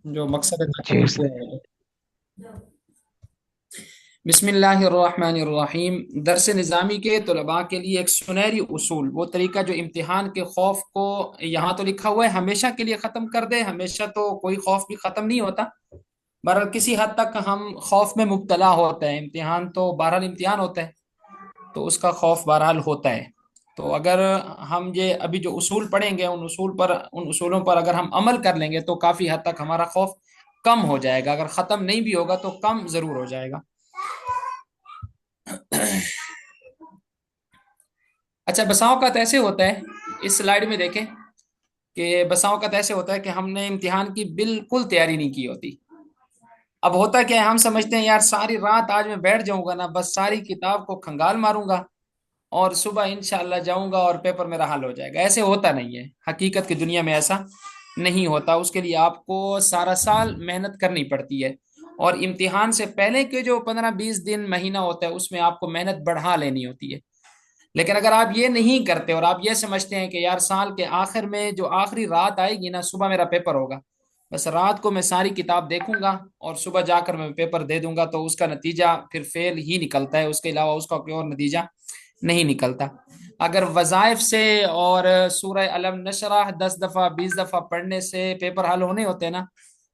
جو مقصد ہے جی تاکہ وہ پورا ہو۔ بسم اللہ الرحمن الرحیم۔ درس نظامی کے طلباء کے لیے ایک سنہری اصول، وہ طریقہ جو امتحان کے خوف کو، یہاں تو لکھا ہوا ہے ہمیشہ کے لیے ختم کر دے، ہمیشہ تو کوئی خوف بھی ختم نہیں ہوتا، بہرحال کسی حد تک ہم خوف میں مبتلا ہوتے ہیں، امتحان تو بہرحال امتحان ہوتا ہے، تو اس کا خوف بہرحال ہوتا ہے۔ تو اگر ہم یہ ابھی جو اصول پڑھیں گے، ان اصولوں پر اگر ہم عمل کر لیں گے تو کافی حد تک ہمارا خوف کم ہو جائے گا، اگر ختم نہیں بھی ہوگا تو کم ضرور ہو جائے گا۔ اچھا، بسا اوقات ایسے ہوتا ہے، اس سلائیڈ میں دیکھیں کہ بسا اوقات ایسے ہوتا ہے کہ ہم نے امتحان کی بالکل تیاری نہیں کی ہوتی۔ اب ہوتا کیا ہے، ہم سمجھتے ہیں یار ساری رات آج میں بیٹھ جاؤں گا نا، بس ساری کتاب کو کھنگال ماروں گا اور صبح انشاءاللہ جاؤں گا اور پیپر میرا حل ہو جائے گا۔ ایسے ہوتا نہیں ہے، حقیقت کی دنیا میں ایسا نہیں ہوتا۔ اس کے لیے آپ کو سارا سال محنت کرنی پڑتی ہے، اور امتحان سے پہلے کے جو 15 20 دن مہینہ ہوتا ہے اس میں آپ کو محنت بڑھا لینی ہوتی ہے۔ لیکن اگر آپ یہ نہیں کرتے اور آپ یہ سمجھتے ہیں کہ یار سال کے آخر میں جو آخری رات آئے گی نا، صبح میرا پیپر ہوگا، بس رات کو میں ساری کتاب دیکھوں گا اور صبح جا کر میں پیپر دے دوں گا، تو اس کا نتیجہ پھر فیل ہی نکلتا ہے، اس کے علاوہ اس کا کوئی اور نتیجہ نہیں نکلتا۔ اگر وظائف سے اور سورہ علم نشرح 10 دفعہ 20 دفعہ پڑھنے سے پیپر حل ہونے ہوتے ہیں نا،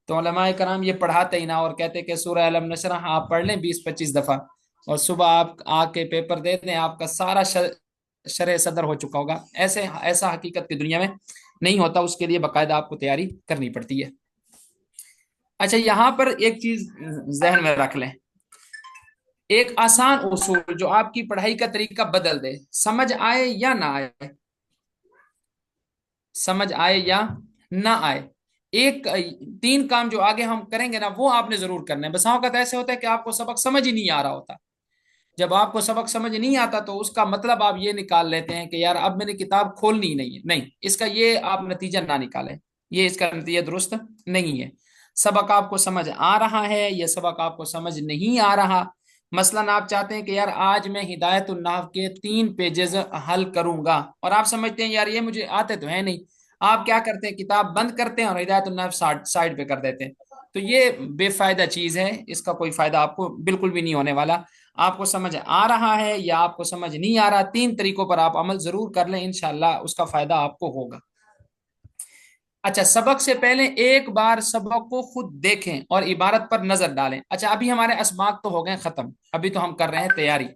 تو علماء کرام یہ پڑھاتے ہی نہ اور کہتے کہ سورہ علم نشرح آپ پڑھ لیں 20 25 دفعہ، اور صبح آپ آ کے پیپر دے دیں، آپ کا سارا شرح صدر ہو چکا ہوگا۔ ایسا حقیقت کی دنیا میں نہیں ہوتا، اس کے لیے باقاعدہ آپ کو تیاری کرنی پڑتی ہے۔ اچھا، یہاں پر ایک چیز ذہن میں رکھ لیں، ایک آسان اصول جو آپ کی پڑھائی کا طریقہ بدل دے، سمجھ آئے یا نہ آئے، سمجھ آئے یا نہ آئے، ایک تین کام جو آگے ہم کریں گے نا وہ آپ نے ضرور کرنا ہے۔ بس اوقات ایسے ہوتا ہے کہ آپ کو سبق سمجھ ہی نہیں آ رہا ہوتا، جب آپ کو سبق سمجھ نہیں آتا تو اس کا مطلب آپ یہ نکال لیتے ہیں کہ یار اب میں نے کتاب کھولنی ہی نہیں ہے، نہیں، اس کا یہ آپ نتیجہ نہ نکالیں، یہ اس کا نتیجہ درست نہیں ہے۔ سبق آپ کو سمجھ آ رہا ہے، یہ سبق آپ کو سمجھ نہیں آ رہا، مثلا آپ چاہتے ہیں کہ یار آج میں ہدایت النحو کے 3 پیجز حل کروں گا، اور آپ سمجھتے ہیں یار یہ مجھے آتے تو ہے نہیں، آپ کیا کرتے ہیں، کتاب بند کرتے ہیں اور ہدایت النحو سائڈ پہ کر دیتے ہیں، تو یہ بے فائدہ چیز ہے، اس کا کوئی فائدہ آپ کو بالکل بھی نہیں ہونے والا۔ آپ کو سمجھ آ رہا ہے یا آپ کو سمجھ نہیں آ رہا، تین طریقوں پر آپ عمل ضرور کر لیں، انشاءاللہ اس کا فائدہ آپ کو ہوگا۔ اچھا، سبق سے پہلے ایک بار سبق کو خود دیکھیں اور عبارت پر نظر ڈالیں۔ اچھا، ابھی ہمارے اسباق تو ہو گئے ختم، ابھی تو ہم کر رہے ہیں تیاری۔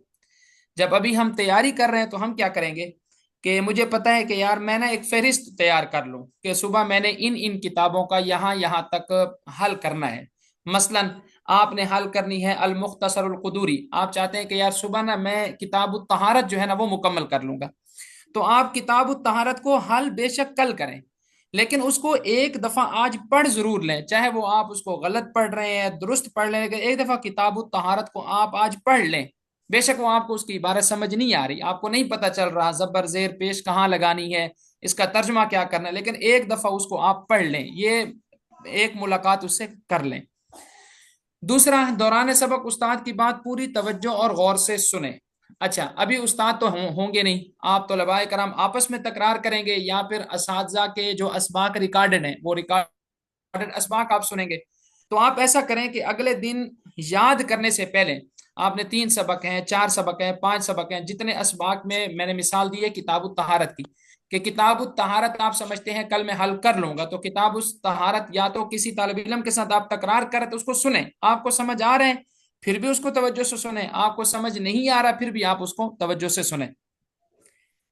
جب ابھی ہم تیاری کر رہے ہیں تو ہم کیا کریں گے کہ مجھے پتا ہے کہ یار میں نا ایک فہرست تیار کر لوں کہ صبح میں نے ان کتابوں کا یہاں یہاں تک حل کرنا ہے۔ مثلا آپ نے حل کرنی ہے المختصر القدوری، آپ چاہتے ہیں کہ یار صبح نا میں کتاب الطہارت جو ہے نا وہ مکمل کر لوں گا، تو آپ کتاب الطہارت کو حل بے شک کل کریں، لیکن اس کو ایک دفعہ آج پڑھ ضرور لیں، چاہے وہ آپ اس کو غلط پڑھ رہے ہیں درست پڑھ لیں، لیکن ایک دفعہ کتاب الطہارت کو آپ آج پڑھ لیں۔ بے شک وہ آپ کو اس کی عبارت سمجھ نہیں آ رہی، آپ کو نہیں پتا چل رہا زبر زیر پیش کہاں لگانی ہے، اس کا ترجمہ کیا کرنا ہے، لیکن ایک دفعہ اس کو آپ پڑھ لیں، یہ ایک ملاقات اس سے کر لیں۔ دوسرا، دوران سبق استاد کی بات پوری توجہ اور غور سے سنیں۔ اچھا، ابھی استاد تو ہوں گے نہیں، آپ طلباء کرام آپس میں تکرار کریں گے یا پھر اساتذہ کے جو اسباق ریکارڈڈ ہیں وہ ریکارڈڈ اسباق آپ سنیں گے، تو آپ ایسا کریں کہ اگلے دن یاد کرنے سے پہلے، آپ نے 3 سبق ہیں 4 سبق ہیں 5 سبق ہیں، جتنے اسباق میں نے مثال دی ہے کتاب الطہارت کی، کہ کتاب الطہارت آپ سمجھتے ہیں کل میں حل کر لوں گا، تو کتاب الطہارت یا تو کسی طالب علم کے ساتھ آپ تکرار کریں تو اس کو سنیں، آپ کو سمجھ آ رہے ہیں پھر بھی اس کو توجہ سے سنیں، آپ کو سمجھ نہیں آ رہا پھر بھی آپ اس کو توجہ سے سنیں۔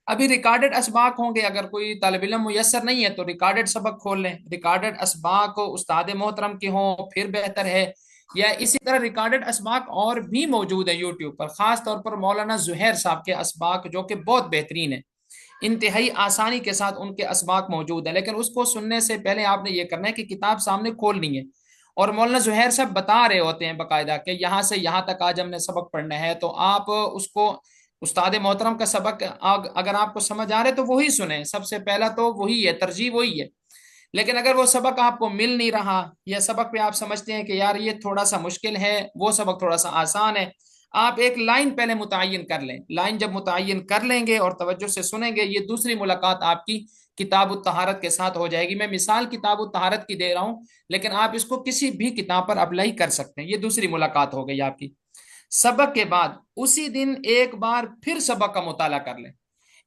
ابھی ریکارڈڈ اسباق ہوں گے، اگر کوئی طالب علم میسر نہیں ہے تو ریکارڈڈ سبق کھول لیں، ریکارڈڈ اسباق استاد محترم کے ہوں پھر بہتر ہے، یا اسی طرح ریکارڈڈ اسباق اور بھی موجود ہیں یوٹیوب پر، خاص طور پر مولانا زہیر صاحب کے اسباق جو کہ بہت بہترین ہیں، انتہائی آسانی کے ساتھ ان کے اسباق موجود ہیں، لیکن اس کو سننے سے پہلے آپ نے یہ کرنا ہے کہ کتاب سامنے کھولنی ہے، اور مولانا زہیر صاحب بتا رہے ہوتے ہیں باقاعدہ کہ یہاں سے یہاں تک آج ہم نے سبق پڑھنا ہے، تو آپ اس کو، استاد محترم کا سبق اگر آپ کو سمجھ آ رہے تو وہی سنیں، سب سے پہلا تو وہی ہے، ترجیح وہی ہے۔ لیکن اگر وہ سبق آپ کو مل نہیں رہا یا سبق پہ آپ سمجھتے ہیں کہ یار یہ تھوڑا سا مشکل ہے، وہ سبق تھوڑا سا آسان ہے، آپ ایک لائن پہلے متعین کر لیں، لائن جب متعین کر لیں گے اور توجہ سے سنیں گے، یہ دوسری ملاقات آپ کی کتاب الطہارت کے ساتھ ہو جائے گی. میں مثال کتاب الطہارت کی دے رہا ہوں، لیکن آپ اس کو کسی بھی کتاب پر اپلائی کر سکتے ہیں. یہ دوسری ملاقات ہو گئی آپ کی. سبق کے بعد اسی دن ایک بار پھر سبق کا مطالعہ کر لیں.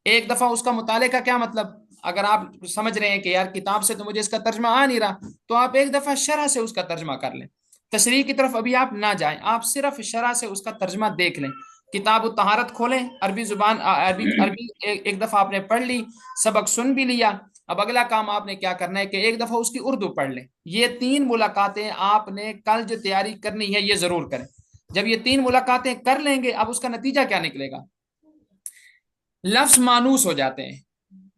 ایک دفعہ اس کا مطالعے کا کیا مطلب؟ اگر آپ سمجھ رہے ہیں کہ یار کتاب سے تو مجھے اس کا ترجمہ آ نہیں رہا، تو آپ ایک دفعہ شرح سے اس کا ترجمہ کر لیں. تشریح کی طرف ابھی آپ نہ جائیں، آپ صرف شرح سے اس کا ترجمہ دیکھ لیں. کتاب الطہارت کھولیں، عربی زبان عربی ایک دفعہ آپ نے پڑھ لی، سبق سن بھی لیا. اب اگلا کام آپ نے کیا کرنا ہے کہ ایک دفعہ اس کی اردو پڑھ لیں. یہ 3 ملاقاتیں آپ نے کل جو تیاری کرنی ہے یہ ضرور کریں. جب یہ 3 ملاقاتیں کر لیں گے، اب اس کا نتیجہ کیا نکلے گا؟ لفظ مانوس ہو جاتے ہیں،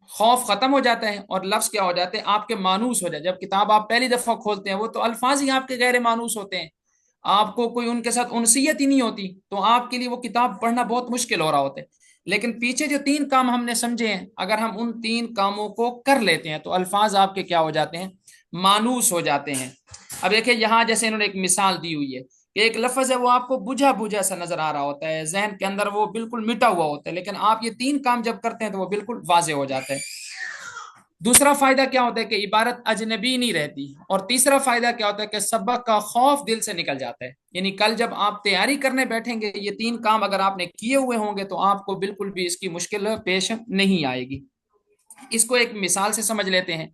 خوف ختم ہو جاتا ہے، اور لفظ کیا ہو جاتے ہیں؟ آپ کے مانوس ہو جاتے ہیں. جب کتاب آپ پہلی دفعہ کھولتے ہیں، وہ تو الفاظ ہی آپ کے غیر مانوس ہوتے ہیں، آپ کو کوئی ان کے ساتھ انسیت ہی نہیں ہوتی، تو آپ کے لیے وہ کتاب پڑھنا بہت مشکل ہو رہا ہوتا ہے. لیکن پیچھے جو 3 کام ہم نے سمجھے ہیں، اگر ہم ان 3 کاموں کو کر لیتے ہیں تو الفاظ آپ کے کیا ہو جاتے ہیں؟ مانوس ہو جاتے ہیں. اب دیکھیں یہاں جیسے انہوں نے ایک مثال دی ہوئی ہے کہ ایک لفظ ہے وہ آپ کو بجھا بجھا سا نظر آ رہا ہوتا ہے، ذہن کے اندر وہ بالکل مٹا ہوا ہوتا ہے، لیکن آپ یہ 3 کام جب کرتے ہیں تو وہ بالکل واضح ہو جاتا ہے. دوسرا فائدہ کیا ہوتا ہے کہ عبارت اجنبی نہیں رہتی. اور تیسرا فائدہ کیا ہوتا ہے کہ سبق کا خوف دل سے نکل جاتا ہے. یعنی کل جب آپ تیاری کرنے بیٹھیں گے، یہ 3 کام اگر آپ نے کیے ہوئے ہوں گے تو آپ کو بالکل بھی اس کی مشکل پیش نہیں آئے گی. اس کو ایک مثال سے سمجھ لیتے ہیں.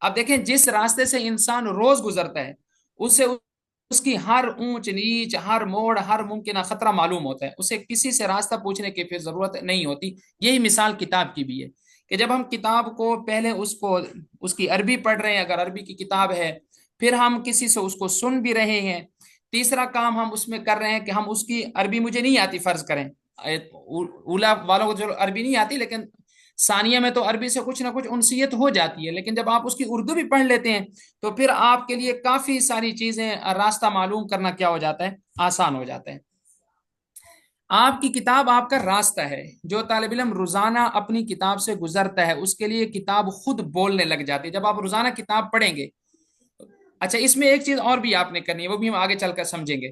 اب دیکھیں جس راستے سے انسان روز گزرتا ہے، اس سے اس کی ہر اونچ نیچ، ہر موڑ، ہر ممکنہ خطرہ معلوم ہوتا ہے. اسے کسی سے راستہ پوچھنے کی پھر ضرورت نہیں ہوتی. یہی مثال کتاب کی بھی ہے کہ جب ہم کتاب کو پہلے اس کی عربی پڑھ رہے ہیں، اگر عربی کی کتاب ہے، پھر ہم کسی سے اس کو سن بھی رہے ہیں. تیسرا کام ہم اس میں کر رہے ہیں کہ ہم اس کی عربی مجھے نہیں آتی فرض کریں، اولا والوں کو جو عربی نہیں آتی، لیکن ثانیہ میں تو عربی سے کچھ نہ کچھ انسیت ہو جاتی ہے. لیکن جب آپ اس کی اردو بھی پڑھ لیتے ہیں تو پھر آپ کے لیے کافی ساری چیزیں، راستہ معلوم کرنا کیا ہو جاتا ہے؟ آسان ہو جاتا ہے. آپ کی کتاب آپ کا راستہ ہے. جو طالب علم روزانہ اپنی کتاب سے گزرتا ہے اس کے لیے کتاب خود بولنے لگ جاتی ہے. جب آپ روزانہ کتاب پڑھیں گے، اچھا اس میں ایک چیز اور بھی آپ نے کرنی ہے، وہ بھی ہم آگے چل کر سمجھیں گے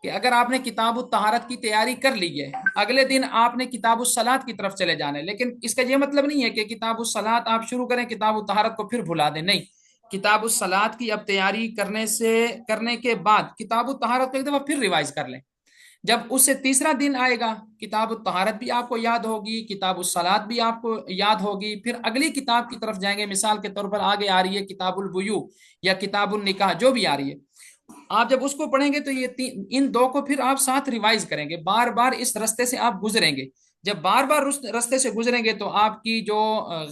کہ اگر آپ نے کتاب الطہارت کی تیاری کر لی ہے، اگلے دن آپ نے کتاب الصلاۃ کی طرف چلے جانا ہے. لیکن اس کا یہ مطلب نہیں ہے کہ کتاب الصلاۃ آپ شروع کریں، کتاب الطہارت کو پھر بھلا دیں. نہیں، کتاب الصلاۃ کی اب تیاری کرنے کے بعد کتاب الطہارت کو ایک دفعہ پھر ریوائز کر لیں. جب اس سے تیسرا دن آئے گا، کتاب الطہارت بھی آپ کو یاد ہوگی، کتاب الصلاۃ بھی آپ کو یاد ہوگی. پھر اگلی کتاب کی طرف جائیں گے، مثال کے طور پر آگے آ رہی ہے کتاب البیوع یا کتاب النکاح، جو بھی آ رہی ہے. آپ جب اس کو پڑھیں گے تو یہ ان 2 کو پھر آپ ساتھ ریوائز کریں گے، بار بار اس رستے سے آپ گزریں گے. جب بار بار اس رستے سے گزریں گے تو آپ کی جو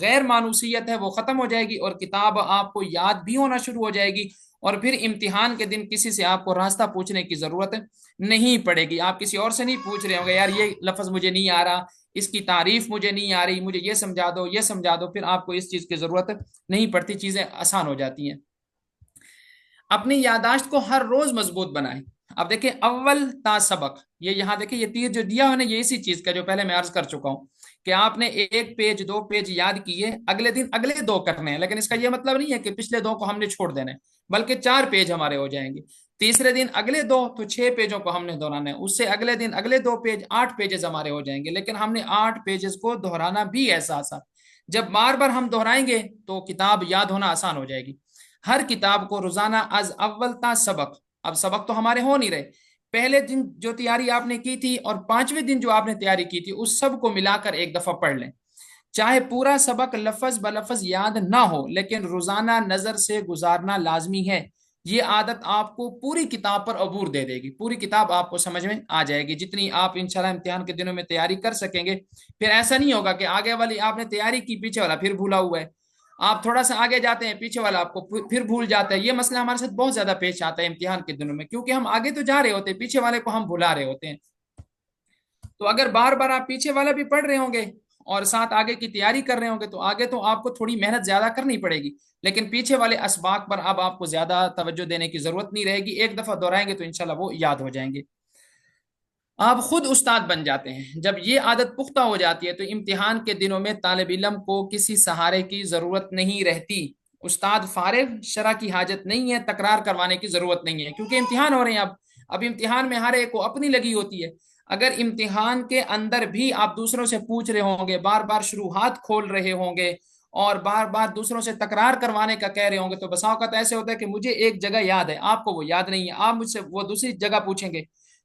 غیر مانوسیت ہے وہ ختم ہو جائے گی، اور کتاب آپ کو یاد بھی ہونا شروع ہو جائے گی. اور پھر امتحان کے دن کسی سے آپ کو راستہ پوچھنے کی ضرورت نہیں پڑے گی. آپ کسی اور سے نہیں پوچھ رہے ہوں گے، یار یہ لفظ مجھے نہیں آ رہا، اس کی تعریف مجھے نہیں آ رہی، مجھے یہ سمجھا دو، یہ سمجھا دو. پھر آپ کو اس چیز کی ضرورت نہیں پڑتی، چیزیں آسان ہو جاتی ہیں. اپنی یاداشت کو ہر روز مضبوط بنائیں. اب دیکھیں اول تا سبق، یہ یہاں دیکھیں یہ تیر جو دیا ہے نا، یہ اسی چیز کا جو پہلے میں عرض کر چکا ہوں کہ آپ نے 1 پیج 2 پیج یاد کیے، اگلے دن اگلے 2 کرنے ہیں. لیکن اس کا یہ مطلب نہیں ہے کہ پچھلے 2 کو ہم نے چھوڑ دینا ہے، بلکہ 4 پیج ہمارے ہو جائیں گے. تیسرے دن اگلے 2 تو 6 پیجوں کو ہم نے دہرانا ہے. اس سے اگلے دن اگلے 2 پیج 8 پیجز ہمارے ہو جائیں گے. لیکن ہم نے 8 پیجز کو دہرانا بھی ایسا جب بار بار ہم دہرائیں گے تو کتاب یاد ہونا آسان ہو جائے گی. ہر کتاب کو روزانہ از اول تا سبق، اب سبق تو ہمارے ہو نہیں رہے، پہلے دن جو تیاری آپ نے کی تھی اور 5ویں دن جو آپ نے تیاری کی تھی، اس سب کو ملا کر ایک دفعہ پڑھ لیں. چاہے پورا سبق لفظ بلفظ یاد نہ ہو، لیکن روزانہ نظر سے گزارنا لازمی ہے. یہ عادت آپ کو پوری کتاب پر عبور دے دے گی، پوری کتاب آپ کو سمجھ میں آ جائے گی جتنی آپ انشاءاللہ امتحان کے دنوں میں تیاری کر سکیں گے. پھر ایسا نہیں ہوگا کہ آگے والی آپ نے تیاری کی، پیچھے والا پھر بھولا ہوا ہے. آپ تھوڑا سا آگے جاتے ہیں، پیچھے والا آپ کو پھر بھول جاتا ہے. یہ مسئلہ ہمارے ساتھ بہت زیادہ پیش آتا ہے امتحان کے دنوں میں، کیونکہ ہم آگے تو جا رہے ہوتے ہیں، پیچھے والے کو ہم بھلا رہے ہوتے ہیں. تو اگر بار بار آپ پیچھے والا بھی پڑھ رہے ہوں گے اور ساتھ آگے کی تیاری کر رہے ہوں گے تو آگے تو آپ کو تھوڑی محنت زیادہ کرنی پڑے گی، لیکن پیچھے والے اسباق پر اب آپ کو زیادہ توجہ دینے کی ضرورت نہیں رہے گی. ایک دفعہ دہرائیں گے تو انشاءاللہ وہ یاد ہو جائیں گے. آپ خود استاد بن جاتے ہیں. جب یہ عادت پختہ ہو جاتی ہے تو امتحان کے دنوں میں طالب علم کو کسی سہارے کی ضرورت نہیں رہتی. استاد فارغ، شرح کی حاجت نہیں ہے، تکرار کروانے کی ضرورت نہیں ہے، کیونکہ امتحان ہو رہے ہیں. اب امتحان میں ہر ایک کو اپنی لگی ہوتی ہے. اگر امتحان کے اندر بھی آپ دوسروں سے پوچھ رہے ہوں گے، بار بار شروحات کھول رہے ہوں گے اور بار بار دوسروں سے تکرار کروانے کا کہہ رہے ہوں گے تو بسا اوقات ایسے ہوتا ہے کہ مجھے ایک جگہ یاد ہے، آپ کو وہ یاد نہیں ہے، آپ مجھ سے وہ دوسری جگہ پوچھیں گے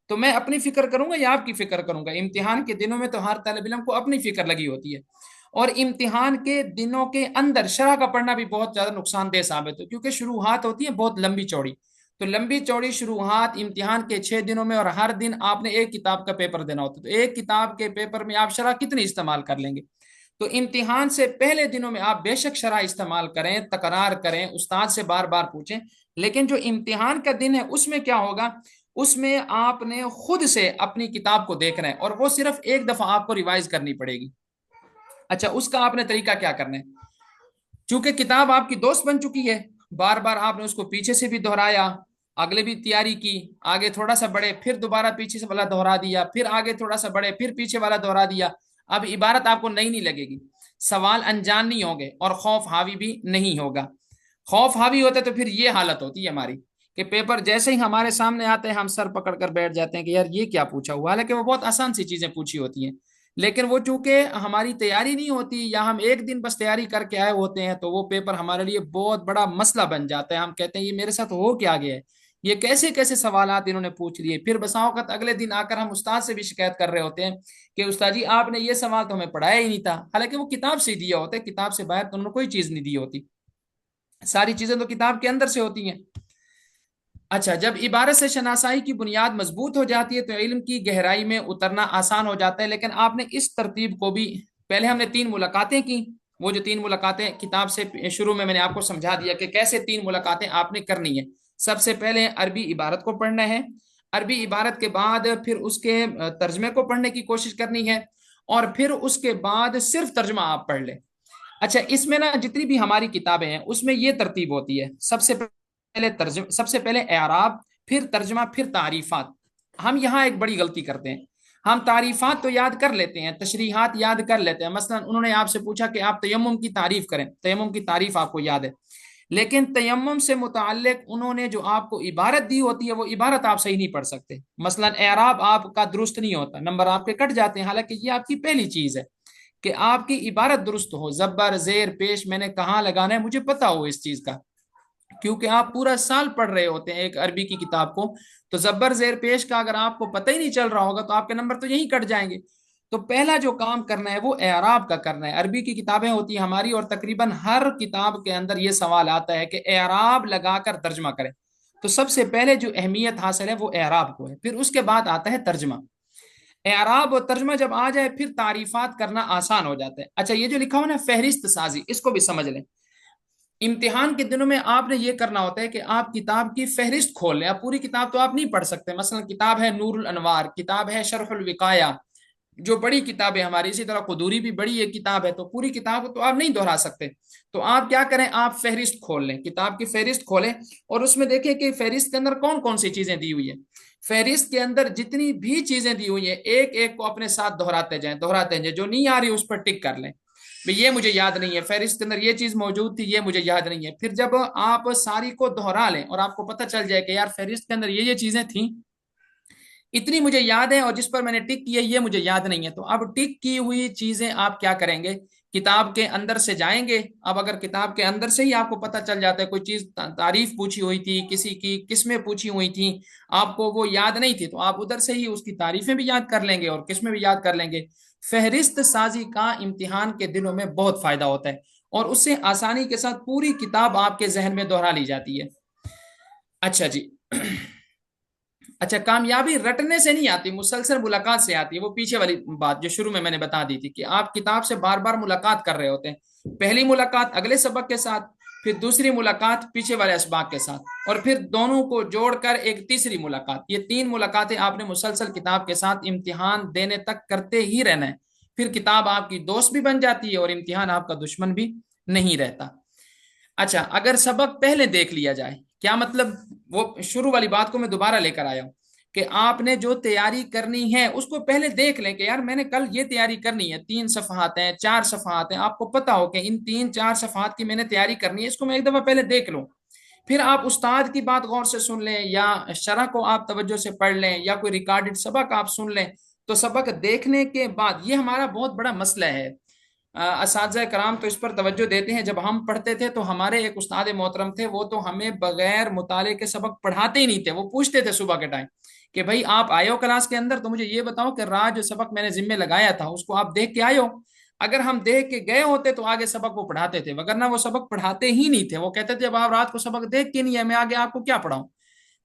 تو میں اپنی فکر کروں گا یا آپ کی فکر کروں گا؟ امتحان کے دنوں میں تو ہر طالب علم کو اپنی فکر لگی ہوتی ہے، اور امتحان کے دنوں کے اندر شرح کا پڑھنا بھی بہت زیادہ نقصان دہ ثابت ہے، کیونکہ شروحات ہوتی ہیں بہت لمبی چوڑی، تو لمبی چوڑی شروحات امتحان کے 6 دنوں میں، اور ہر دن آپ نے ایک کتاب کا پیپر دینا ہوتا ہے، تو ایک کتاب کے پیپر میں آپ شرح کتنی استعمال کر لیں گے؟ تو امتحان سے پہلے دنوں میں آپ بے شک شرح استعمال کریں، تکرار کریں، استاد سے بار بار پوچھیں، لیکن جو امتحان کا دن ہے اس میں کیا ہوگا؟ اس میں آپ نے خود سے اپنی کتاب کو دیکھنا ہے، اور وہ صرف ایک دفعہ آپ کو ریوائز کرنی پڑے گی۔ اچھا، اس کا آپ نے طریقہ کیا کرنا ہے؟ چونکہ کتاب آپ کی دوست بن چکی ہے، بار بار آپ نے اس کو پیچھے سے بھی دہرایا، اگلے بھی تیاری کی، آگے تھوڑا سا بڑھے پھر دوبارہ پیچھے سے والا دہرا دیا، پھر آگے تھوڑا سا بڑھے پھر پیچھے والا دہرا دیا، اب عبارت آپ کو نئی نہیں لگے گی، سوال انجان نہیں ہوں گے، اور خوف حاوی بھی نہیں ہوگا۔ خوف حاوی ہوتا ہے تو پھر یہ حالت ہوتی ہے ہماری کہ پیپر جیسے ہی ہمارے سامنے آتے ہیں ہم سر پکڑ کر بیٹھ جاتے ہیں کہ یار یہ کیا پوچھا ہوا، حالانکہ وہ بہت آسان سی چیزیں پوچھی ہوتی ہیں، لیکن وہ چونکہ ہماری تیاری نہیں ہوتی، یا ہم ایک دن بس تیاری کر کے آئے ہوتے ہیں، تو وہ پیپر ہمارے لیے بہت بڑا مسئلہ بن جاتا ہے، ہم کہتے ہیں یہ میرے ساتھ ہو کیا گیا ہے، یہ کیسے کیسے سوالات انہوں نے پوچھ لیے، پھر بسا اوقات اگلے دن آ کر ہم استاد سے بھی شکایت کر رہے ہوتے ہیں کہ استاد جی آپ نے یہ سوال تو ہمیں پڑھایا ہی نہیں تھا، حالانکہ وہ کتاب سے دیا ہوتا ہے، کتاب سے باہر تو انہوں نے کوئی چیز نہیں دی ہوتی، ساری چیزیں تو کتاب کے اندر سے ہوتی ہیں۔ اچھا، جب عبارت سے شناسائی کی بنیاد مضبوط ہو جاتی ہے تو علم کی گہرائی میں اترنا آسان ہو جاتا ہے، لیکن آپ نے اس ترتیب کو بھی، پہلے ہم نے 3 ملاقاتیں کی، وہ جو 3 ملاقاتیں کتاب سے شروع میں نے آپ کو سمجھا دیا کہ کیسے 3 ملاقاتیں آپ نے کرنی ہے۔ سب سے پہلے عربی عبارت کو پڑھنا ہے، عربی عبارت کے بعد پھر اس کے ترجمے کو پڑھنے کی کوشش کرنی ہے، اور پھر اس کے بعد صرف ترجمہ آپ پڑھ لیں۔ اچھا، اس میں نا جتنی بھی ہماری کتابیں ہیں اس میں یہ ترتیب ہوتی ہے، سب سے پہلے اعراب، پھر ترجمہ، پھر تعریفات۔ ہم یہاں ایک بڑی غلطی کرتے ہیں، ہم تعریفات تو یاد کر لیتے ہیں، تشریحات یاد کر لیتے ہیں، مثلا انہوں نے آپ سے پوچھا کہ آپ تیمم کی تعریف کریں، تیمم کی تعریف آپ کو یاد ہے، لیکن تیمم سے متعلق انہوں نے جو آپ کو عبارت دی ہوتی ہے وہ عبارت آپ صحیح نہیں پڑھ سکتے، مثلا اعراب آپ کا درست نہیں ہوتا، نمبر آپ کے کٹ جاتے ہیں، حالانکہ یہ آپ کی پہلی چیز ہے کہ آپ کی عبارت درست ہو، زبر زیر پیش میں نے کہاں لگانا ہے مجھے پتا ہو اس چیز کا، کیونکہ آپ پورا سال پڑھ رہے ہوتے ہیں ایک عربی کی کتاب کو، تو زبر زیر پیش کا اگر آپ کو پتہ ہی نہیں چل رہا ہوگا تو آپ کے نمبر تو یہیں کٹ جائیں گے۔ تو پہلا جو کام کرنا ہے وہ اعراب کا کرنا ہے، عربی کی کتابیں ہوتی ہیں ہماری، اور تقریباً ہر کتاب کے اندر یہ سوال آتا ہے کہ اعراب لگا کر ترجمہ کریں، تو سب سے پہلے جو اہمیت حاصل ہے وہ اعراب کو ہے، پھر اس کے بعد آتا ہے ترجمہ۔ اعراب اور ترجمہ جب آ جائے پھر تعریفات کرنا آسان ہو جاتا ہے۔ اچھا، یہ جو لکھا ہو نا فہرست سازی، اس کو بھی سمجھ لیں، امتحان کے دنوں میں آپ نے یہ کرنا ہوتا ہے کہ آپ کتاب کی فہرست کھول لیں، اب پوری کتاب تو آپ نہیں پڑھ سکتے، مثلا کتاب ہے نور الانوار، کتاب ہے شرح الوقایہ، جو بڑی کتاب ہے ہماری، اسی طرح قدوری بھی بڑی ایک کتاب ہے، تو پوری کتاب تو آپ نہیں دہرا سکتے، تو آپ کیا کریں، آپ فہرست کھول لیں، کتاب کی فہرست کھولیں، اور اس میں دیکھیں کہ فہرست کے اندر کون کون سی چیزیں دی ہوئی ہیں، فہرست کے اندر جتنی بھی چیزیں دی ہوئی ہیں ایک ایک کو اپنے ساتھ دہراتے جائیں، جو نہیں آ رہی اس پر ٹک کر لیں، یہ مجھے یاد نہیں ہے، فہرست کے اندر یہ چیز موجود تھی، یہ مجھے یاد نہیں ہے، پھر جب آپ ساری کو دہرا لیں اور آپ کو پتہ چل جائے کہ یار فہرست کے اندر یہ چیزیں تھیں، اتنی مجھے یاد ہے، اور جس پر میں نے ٹک کی ہے یہ مجھے یاد نہیں ہے، تو اب ٹک کی ہوئی چیزیں آپ کیا کریں گے، کتاب کے اندر سے جائیں گے، اب اگر کتاب کے اندر سے ہی آپ کو پتہ چل جاتا ہے کوئی چیز تعریف پوچھی ہوئی تھی، کسی کی قسمیں پوچھی ہوئی تھیں، آپ کو وہ یاد نہیں تھی، تو آپ ادھر سے ہی اس کی تعریفیں بھی یاد کر لیں گے اور قسمیں بھی یاد کر لیں گے۔ فہرست سازی کا امتحان کے دنوں میں بہت فائدہ ہوتا ہے، اور اس سے آسانی کے ساتھ پوری کتاب آپ کے ذہن میں دہرا لی جاتی ہے۔ اچھا جی، اچھا، کامیابی رٹنے سے نہیں آتی، مسلسل ملاقات سے آتی ہے، وہ پیچھے والی بات جو شروع میں نے بتا دی تھی کہ آپ کتاب سے بار بار ملاقات کر رہے ہوتے ہیں، پہلی ملاقات اگلے سبق کے ساتھ، پھر دوسری ملاقات پیچھے والے اسباق کے ساتھ، اور پھر دونوں کو جوڑ کر ایک تیسری ملاقات، یہ 3 ملاقاتیں آپ نے مسلسل کتاب کے ساتھ امتحان دینے تک کرتے ہی رہنا ہے، پھر کتاب آپ کی دوست بھی بن جاتی ہے اور امتحان آپ کا دشمن بھی نہیں رہتا۔ اچھا، اگر سبق پہلے دیکھ لیا جائے، کیا مطلب، وہ شروع والی بات کو میں دوبارہ لے کر آیا ہوں کہ آپ نے جو تیاری کرنی ہے اس کو پہلے دیکھ لیں کہ یار میں نے کل یہ تیاری کرنی ہے، 3 صفحات ہیں، 4 صفحات ہیں، آپ کو پتا ہو کہ ان 3 4 صفحات کی میں نے تیاری کرنی ہے، اس کو میں ایک دفعہ پہلے دیکھ لوں، پھر آپ استاد کی بات غور سے سن لیں، یا شرح کو آپ توجہ سے پڑھ لیں، یا کوئی ریکارڈڈ سبق آپ سن لیں، تو سبق دیکھنے کے بعد یہ ہمارا بہت بڑا مسئلہ ہے، اساتذہ کرام تو اس پر توجہ دیتے ہیں. جب ہم پڑھتے تھے تو ہمارے ایک استاد محترم تھے، وہ تو ہمیں بغیر مطالعے کے سبق پڑھاتے ہی نہیں تھے. وہ پوچھتے تھے صبح کے ٹائم کہ بھائی آپ آئے ہو کلاس کے اندر تو مجھے یہ بتاؤ کہ رات جو سبق میں نے ذمہ لگایا تھا اس کو آپ دیکھ کے آئے ہو. اگر ہم دیکھ کے گئے ہوتے تو آگے سبق وہ پڑھاتے تھے، وگرنہ وہ سبق پڑھاتے ہی نہیں تھے. وہ کہتے تھے جب آپ رات کو سبق دیکھ کے نہیں ہے میں آگے آپ کو کیا پڑھاؤں.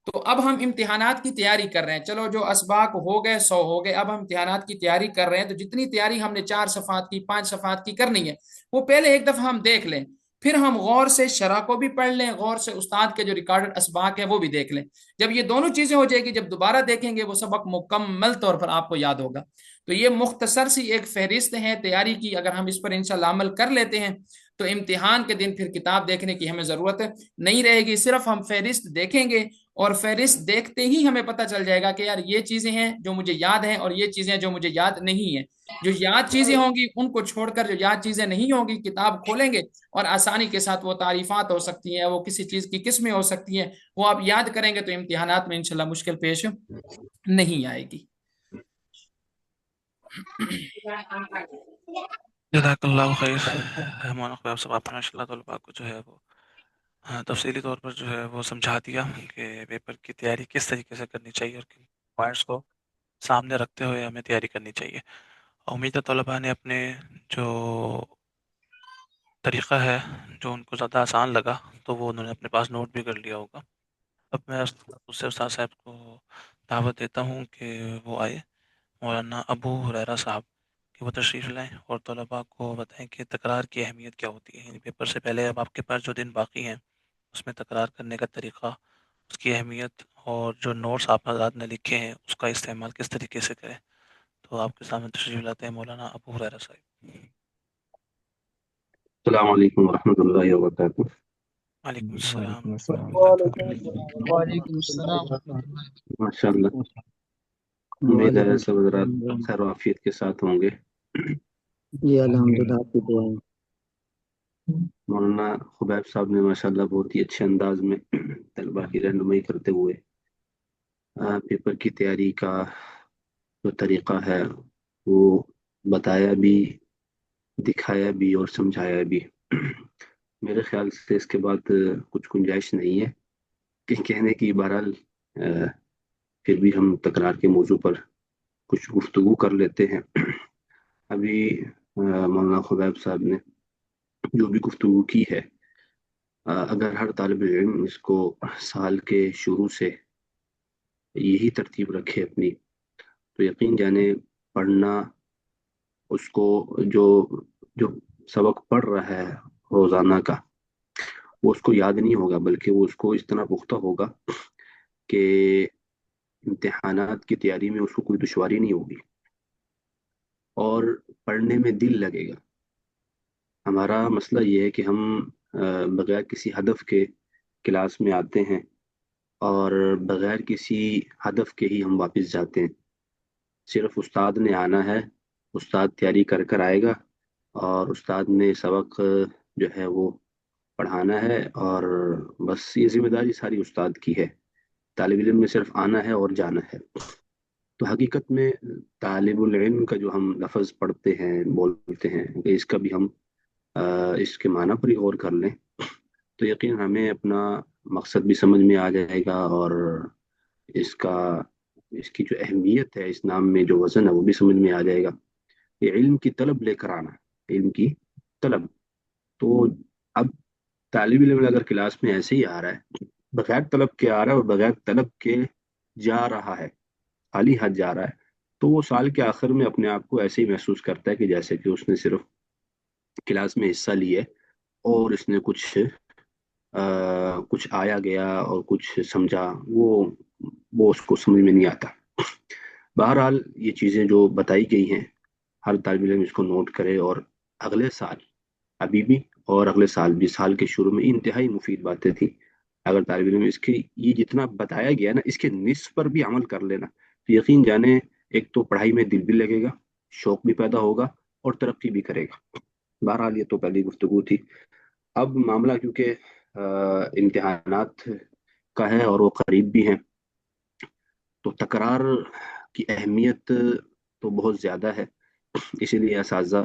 تو اب ہم امتحانات کی تیاری کر رہے ہیں. چلو جو اسباق ہو گئے 100 ہو گئے، اب ہم امتحانات کی تیاری کر رہے ہیں. تو جتنی تیاری ہم نے 4 صفحات کی 5 صفحات کی کرنی ہے وہ پہلے ایک دفعہ ہم دیکھ لیں، پھر ہم غور سے شرح کو بھی پڑھ لیں، غور سے استاد کے جو ریکارڈڈ اسباق ہے وہ بھی دیکھ لیں. جب یہ دونوں چیزیں ہو جائے گی، جب دوبارہ دیکھیں گے وہ سبق مکمل طور پر آپ کو یاد ہوگا. تو یہ مختصر سی ایک فہرست ہے تیاری کی. اگر ہم اس پر انشاءاللہ عمل کر لیتے ہیں تو امتحان کے دن پھر کتاب دیکھنے کی ہمیں ضرورت نہیں رہے گی. صرف ہم فہرست دیکھیں گے اور فہرست دیکھتے ہی ہمیں پتہ چل جائے گا کہ یار یہ چیزیں ہیں جو مجھے یاد ہیں اور یہ چیزیں جو مجھے یاد نہیں ہیں. جو یاد چیزیں ہوں گی ان کو چھوڑ کر جو یاد چیزیں نہیں ہوں گی کتاب کھولیں گے اور آسانی کے ساتھ وہ تعریفات ہو سکتی ہیں، وہ کسی چیز کی قسمیں ہو سکتی ہیں، وہ آپ یاد کریں گے تو امتحانات میں انشاءاللہ مشکل پیش نہیں آئے گی. جزاک اللہ خیر. مولانا خبیب صاحب آپ نے ماشاء اللہ طلباء کو جو ہے وہ تفصیلی طور پر جو ہے وہ سمجھا دیا کہ پیپر کی تیاری کس طریقے سے کرنی چاہیے اور کن پوائنٹس کو سامنے رکھتے ہوئے ہمیں تیاری کرنی چاہیے. امید ہے طلباء نے اپنے جو طریقہ ہے جو ان کو زیادہ آسان لگا تو وہ انہوں نے اپنے پاس نوٹ بھی کر لیا ہوگا. اب میں اس سے استاد صاحب کو دعوت دیتا ہوں کہ وہ آئے، مولانا ابو ہریرہ صاحب، کہ وہ تشریف لائیں اور طلباء کو بتائیں کہ تکرار کی اہمیت کیا ہوتی ہے. یعنی پیپر سے پہلے اب آپ کے پاس جو دن باقی ہیں اس میں تکرار کرنے کا طریقہ، اس کی اہمیت اور جو نوٹس آپ حضرات نے لکھے ہیں اس کا استعمال کس طریقے سے کریں. تو آپ کے سامنے تشریف لاتے ہیں مولانا ابو ہریرہ صاحب. السلام علیکم ورحمۃ اللہ وبرکاتہ. وعلیکم السلام وعلیکم ورحمۃ السلام اللہ وبرکاتہ. ورحمۃ اللہ وبرکاتہ. وعلیکم السلام ورحمۃ اللہ. ماشاء اللہ، امید ہے وعلیکم سب حضرات السلام. خیر و عافیت کے ساتھ ہوں گے. جی الحمدللہ آپ کی دعائیں. مولانا خبیب صاحب نے ماشاء اللہ بہت ہی اچھے انداز میں طلباء کی رہنمائی کرتے ہوئے پیپر کی تیاری کا جو طریقہ ہے وہ بتایا بھی، دکھایا بھی اور سمجھایا بھی. میرے خیال سے اس کے بعد کچھ گنجائش نہیں ہے کہ کہنے کی. بہرحال پھر بھی ہم تکرار کے موضوع پر کچھ گفتگو کر لیتے ہیں. ابھی مولانا خبیب صاحب نے جو بھی گفتگو کی ہے، اگر ہر طالب علم اس کو سال کے شروع سے یہی ترتیب رکھے اپنی، تو یقین جانے پڑھنا اس کو جو جو سبق پڑھ رہا ہے روزانہ کا وہ اس کو یاد نہیں ہوگا، بلکہ وہ اس کو اس طرح پختہ ہوگا کہ امتحانات کی تیاری میں اس کو کوئی دشواری نہیں ہوگی اور پڑھنے میں دل لگے گا. ہمارا مسئلہ یہ ہے کہ ہم بغیر کسی ہدف کے کلاس میں آتے ہیں اور بغیر کسی ہدف کے ہی ہم واپس جاتے ہیں. صرف استاد نے آنا ہے، استاد تیاری کر کر آئے گا اور استاد نے سبق جو ہے وہ پڑھانا ہے اور بس یہ ذمہ داری ساری استاد کی ہے. طالب علم نے صرف آنا ہے اور جانا ہے. تو حقیقت میں طالب العلم کا جو ہم لفظ پڑھتے ہیں بولتے ہیں کہ اس کا بھی ہم اس کے معنی پر ہی غور کر لیں تو یقین ہمیں اپنا مقصد بھی سمجھ میں آ جائے گا اور اس کا اس کی جو اہمیت ہے، اس نام میں جو وزن ہے وہ بھی سمجھ میں آ جائے گا. یہ علم کی طلب لے کر آنا، علم کی طلب. تو اب طالب علم اگر کلاس میں ایسے ہی آ رہا ہے، بغیر طلب کے آ رہا ہے اور بغیر طلب کے جا رہا ہے، خالی ہاتھ جا رہا ہے، تو وہ سال کے آخر میں اپنے آپ کو ایسے ہی محسوس کرتا ہے کہ جیسے کہ اس نے صرف کلاس میں حصہ لیے اور اس نے کچھ آیا گیا اور کچھ سمجھا، وہ اس کو سمجھ میں نہیں آتا. بہرحال یہ چیزیں جو بتائی گئی ہیں ہر طالب علم اس کو نوٹ کرے اور اگلے سال ابھی بھی اور اگلے سال بھی، سال کے شروع میں انتہائی مفید باتیں تھیں. اگر طالب علم اس کی یہ جتنا بتایا گیا نا اس کے نصف پر بھی عمل کر لینا تو یقین جانے ایک تو پڑھائی میں دل بھی لگے گا، شوق بھی پیدا ہوگا اور ترقی بھی کرے گا. بہرحال یہ تو پہلی گفتگو تھی. اب معاملہ کیونکہ امتحانات کا ہے اور وہ قریب بھی ہیں تو تکرار کی اہمیت تو بہت زیادہ ہے. اسی لیے اساتذہ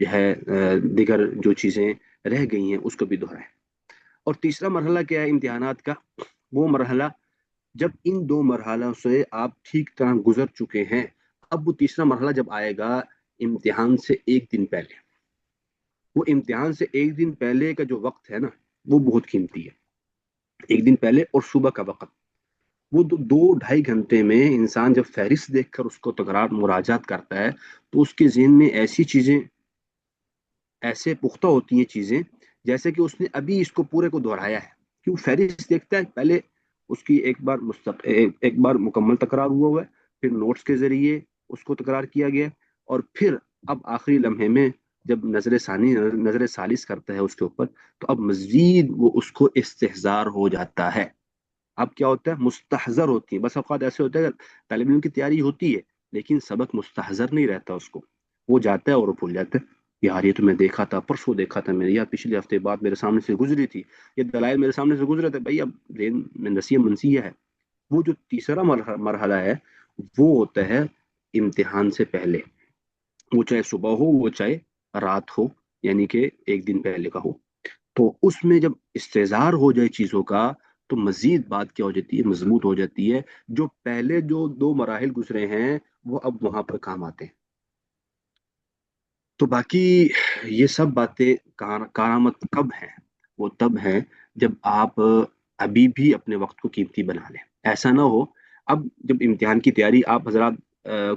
جو ہے دیگر جو چیزیں رہ گئی ہیں اس کو بھی دہرائیں. اور تیسرا مرحلہ کیا ہے امتحانات کا؟ وہ مرحلہ جب ان دو مرحلوں سے آپ ٹھیک طرح گزر چکے ہیں، اب وہ تیسرا مرحلہ جب آئے گا امتحان سے ایک دن پہلے. وہ امتحان سے ایک دن پہلے کا جو وقت ہے نا، وہ بہت قیمتی ہے. ایک دن پہلے اور صبح کا وقت، وہ 2-2.5 گھنٹے میں انسان جب فہرست دیکھ کر اس کو تکرار مراجعات کرتا ہے تو اس کے ذہن میں ایسی چیزیں ایسے پختہ ہوتی ہیں چیزیں جیسے کہ اس نے ابھی اس کو پورے کو دہرایا ہے. کیوں؟ فہرست دیکھتا ہے، پہلے اس کی ایک بار مکمل تکرار ہوا ہے، پھر نوٹس کے ذریعے اس کو تکرار کیا گیا، اور پھر اب آخری لمحے میں جب نظر ثالث کرتا ہے اس کے اوپر، تو اب مزید وہ اس کو استحضار ہو جاتا ہے. اب کیا ہوتا ہے؟ مستحضر ہوتی ہے. بس اوقات ایسے ہوتا ہے کہ طالب علم کی تیاری ہوتی ہے لیکن سبق مستحضر نہیں رہتا اس کو، وہ جاتا ہے اور وہ بھول جاتا ہے. یار یہ تو میں دیکھا تھا، پرسوں دیکھا تھا میں نے، یا پچھلے ہفتے بعد میرے سامنے سے گزری تھی، یہ دلائل میرے سامنے سے گزرے تھے. بھائی اب ذہن میں نسیہ منسیہ ہے. وہ جو تیسرا مرحلہ ہے وہ ہوتا ہے امتحان سے پہلے، وہ چاہے صبح ہو وہ چاہے رات ہو، یعنی کہ ایک دن پہلے کا ہو. تو اس میں جب استحضار ہو جائے چیزوں کا تو مزید بات کیا ہو جاتی ہے؟ مضبوط ہو جاتی ہے. جو پہلے جو 2 مراحل گزرے ہیں وہ اب وہاں پر کام آتے ہیں. تو باقی یہ سب باتیں کارآمد کب ہیں؟ وہ تب ہیں جب آپ ابھی بھی اپنے وقت کو قیمتی بنا لیں. ایسا نہ ہو اب جب امتحان کی تیاری آپ حضرات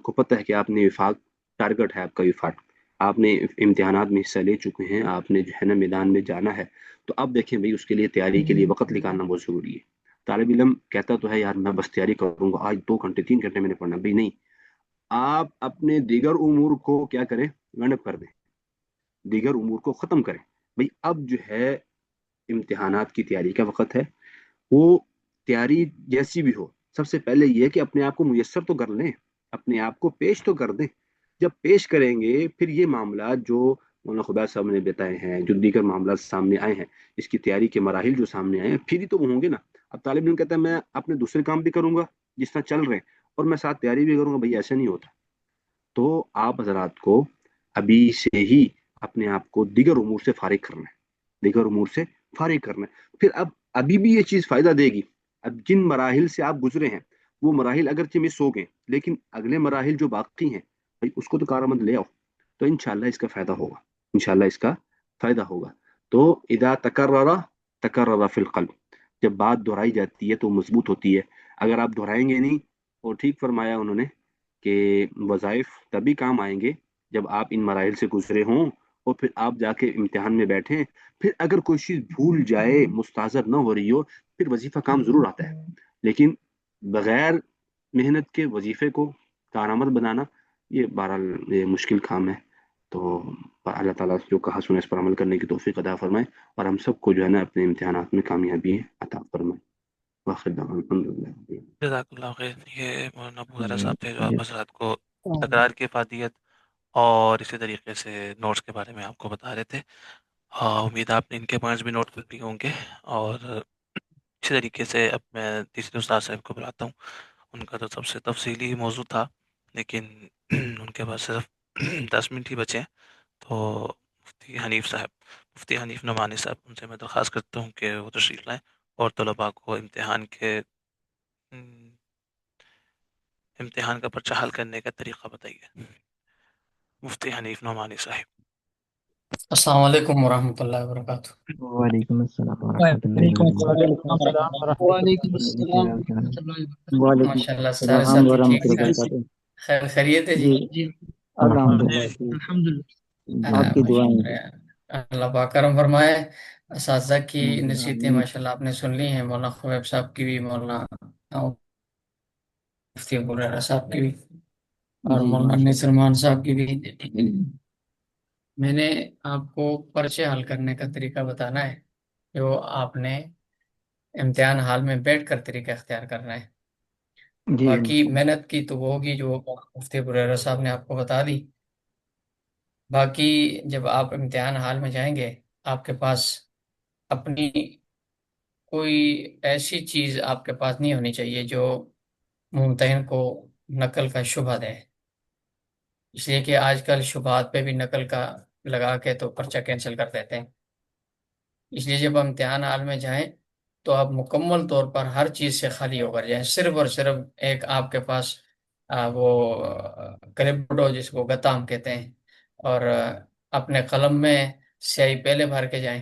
کو پتہ ہے کہ آپ نے وفاق، ٹارگٹ ہے آپ کا وفاق، آپ نے امتحانات میں حصہ لے چکے ہیں، آپ نے جو ہے نا میدان میں جانا ہے. تو اب دیکھیں بھائی اس کے لیے تیاری کے لیے وقت نکالنا بہت ضروری ہے. طالب علم کہتا تو ہے یار میں بس تیاری کروں گا، آج 2 گھنٹے 3 گھنٹے میں نے پڑھنا. بھائی نہیں، آپ اپنے دیگر امور کو کیا کریں؟ وینڈ اپ کر دیں، دیگر امور کو ختم کریں. بھائی اب جو ہے امتحانات کی تیاری کا وقت ہے. وہ تیاری جیسی بھی ہو، سب سے پہلے یہ کہ اپنے آپ کو میسر تو کر لیں، اپنے آپ کو پیش تو کر دیں. جب پیش کریں گے پھر یہ معاملات جو مولانا خبیر صاحب نے بتائے ہیں، جو دیگر معاملات سامنے آئے ہیں، اس کی تیاری کے مراحل جو سامنے آئے ہیں، پھر ہی تو وہ ہوں گے نا. اب طالب علم کہتا ہے میں اپنے دوسرے کام بھی کروں گا جس طرح چل رہے ہیں اور میں ساتھ تیاری بھی کروں گا. بھائی ایسا نہیں ہوتا. تو آپ حضرات کو ابھی سے ہی اپنے آپ کو دیگر امور سے فارغ کرنا ہے، دیگر امور سے فارغ کرنا ہے. پھر اب ابھی بھی یہ چیز فائدہ دے گی. اب جن مراحل سے آپ گزرے ہیں وہ مراحل اگرچہ مس ہو گئے لیکن اگلے مراحل جو باقی ہیں بھائی اس کو تو کارآمد لے آؤ، تو انشاءاللہ اس کا فائدہ ہوگا، انشاءاللہ اس کا فائدہ ہوگا. تو اذا تکرر فی القلب، جب بات دہرائی جاتی ہے تو مضبوط ہوتی ہے. اگر آپ دہرائیں گے نہیں، اور ٹھیک فرمایا انہوں نے کہ وظائف تبھی کام آئیں گے جب آپ ان مراحل سے گزرے ہوں اور پھر آپ جا کے امتحان میں بیٹھیں. پھر اگر کوئی چیز بھول جائے، مستحضر نہ ہو رہی ہو، پھر وظیفہ کام ضرور آتا ہے. لیکن بغیر محنت کے وظیفے کو کارآمد بنانا یہ بہرحال یہ مشکل کام ہے. تو اللہ تعالیٰ جو کہا سنا اس پر عمل کرنے کی توفیق عطا فرمائے اور ہم سب کو جو ہے نا اپنے امتحانات میں کامیابی عطا فرمائے. واخر دعوانا الحمدللہ. جزاک اللہ خیر. یہ مولانا ابو ہریرہ صاحب تھے جو آپ حضرات کو تکرار کی افادیت اور اسی طریقے سے نوٹس کے بارے میں آپ کو بتا رہے تھے. امید ہے آپ نے ان کے پوائنٹس بھی نوٹ کر لیے ہوں گے. اور اسی طریقے سے اب میں تیسرے استاد صاحب کو بلاتا ہوں. ان کا تو سب سے تفصیلی موضوع تھا لیکن ان کے پاس صرف 10 منٹ ہی بچے ہیں. تو مفتی حنیف نعمانی صاحب، ان سے میں درخواست کرتا ہوں کہ وہ تشریف لائیں اور طلباء کو امتحان کا پرچہ حل کرنے کا طریقہ بتائیے. مفتی حنیف نعمانی صاحب. السلام علیکم ورحمۃ اللہ وبرکاتہ. وعلیکم السلام ورحمۃ اللہ وعلیکم وبرکاتہ. السلام وعلیکم السلام ورحمۃ اللہ وبرکاتہ. وعلیکم ماشاء اللہ سارے السلام ساتھی ٹھیک ورحمۃ اللہ ٹھاک، وبرکاتہ. خیریت ہے جی؟ جی جی الحمدللہ جی. الحمدللہ. آپ کی دعائیں جی. شکریہ. اللہ پاک کرم فرمائے. اساتذہ کی نصیحتیں آمین. ماشاء اللہ آپ نے سن لی ہیں، مولانا خبیب صاحب کی بھی، مولانا مفتی ابو ہریرہ صاحب کی بھی، اور جی مولانا ماشاء اللہ. نصرمان صاحب کی بھی. میں نے آپ کو پرچے حل کرنے کا طریقہ بتانا ہے جو آپ نے امتحان حال میں بیٹھ کر طریقہ اختیار کرنا ہے. جی باقی ماشاء اللہ. محنت کی تو وہ ہوگی جو مفتی ابو ہریرہ صاحب نے آپ کو بتا دی. باقی جب آپ امتحان حال میں جائیں گے آپ کے پاس اپنی کوئی ایسی چیز آپ کے پاس نہیں ہونی چاہیے جو ممتحن کو نقل کا شبہ دے، اس لیے کہ آج کل شبہات پہ بھی لگا کے تو پرچہ کینسل کر دیتے ہیں. اس لیے جب ہم امتحان حال میں جائیں تو آپ مکمل طور پر ہر چیز سے خالی ہو کر جائیں. صرف اور صرف ایک آپ کے پاس وہ کلپ بورڈ ہو جس کو گتام کہتے ہیں، اور اپنے قلم میں سیاہی پہلے بھر کے جائیں،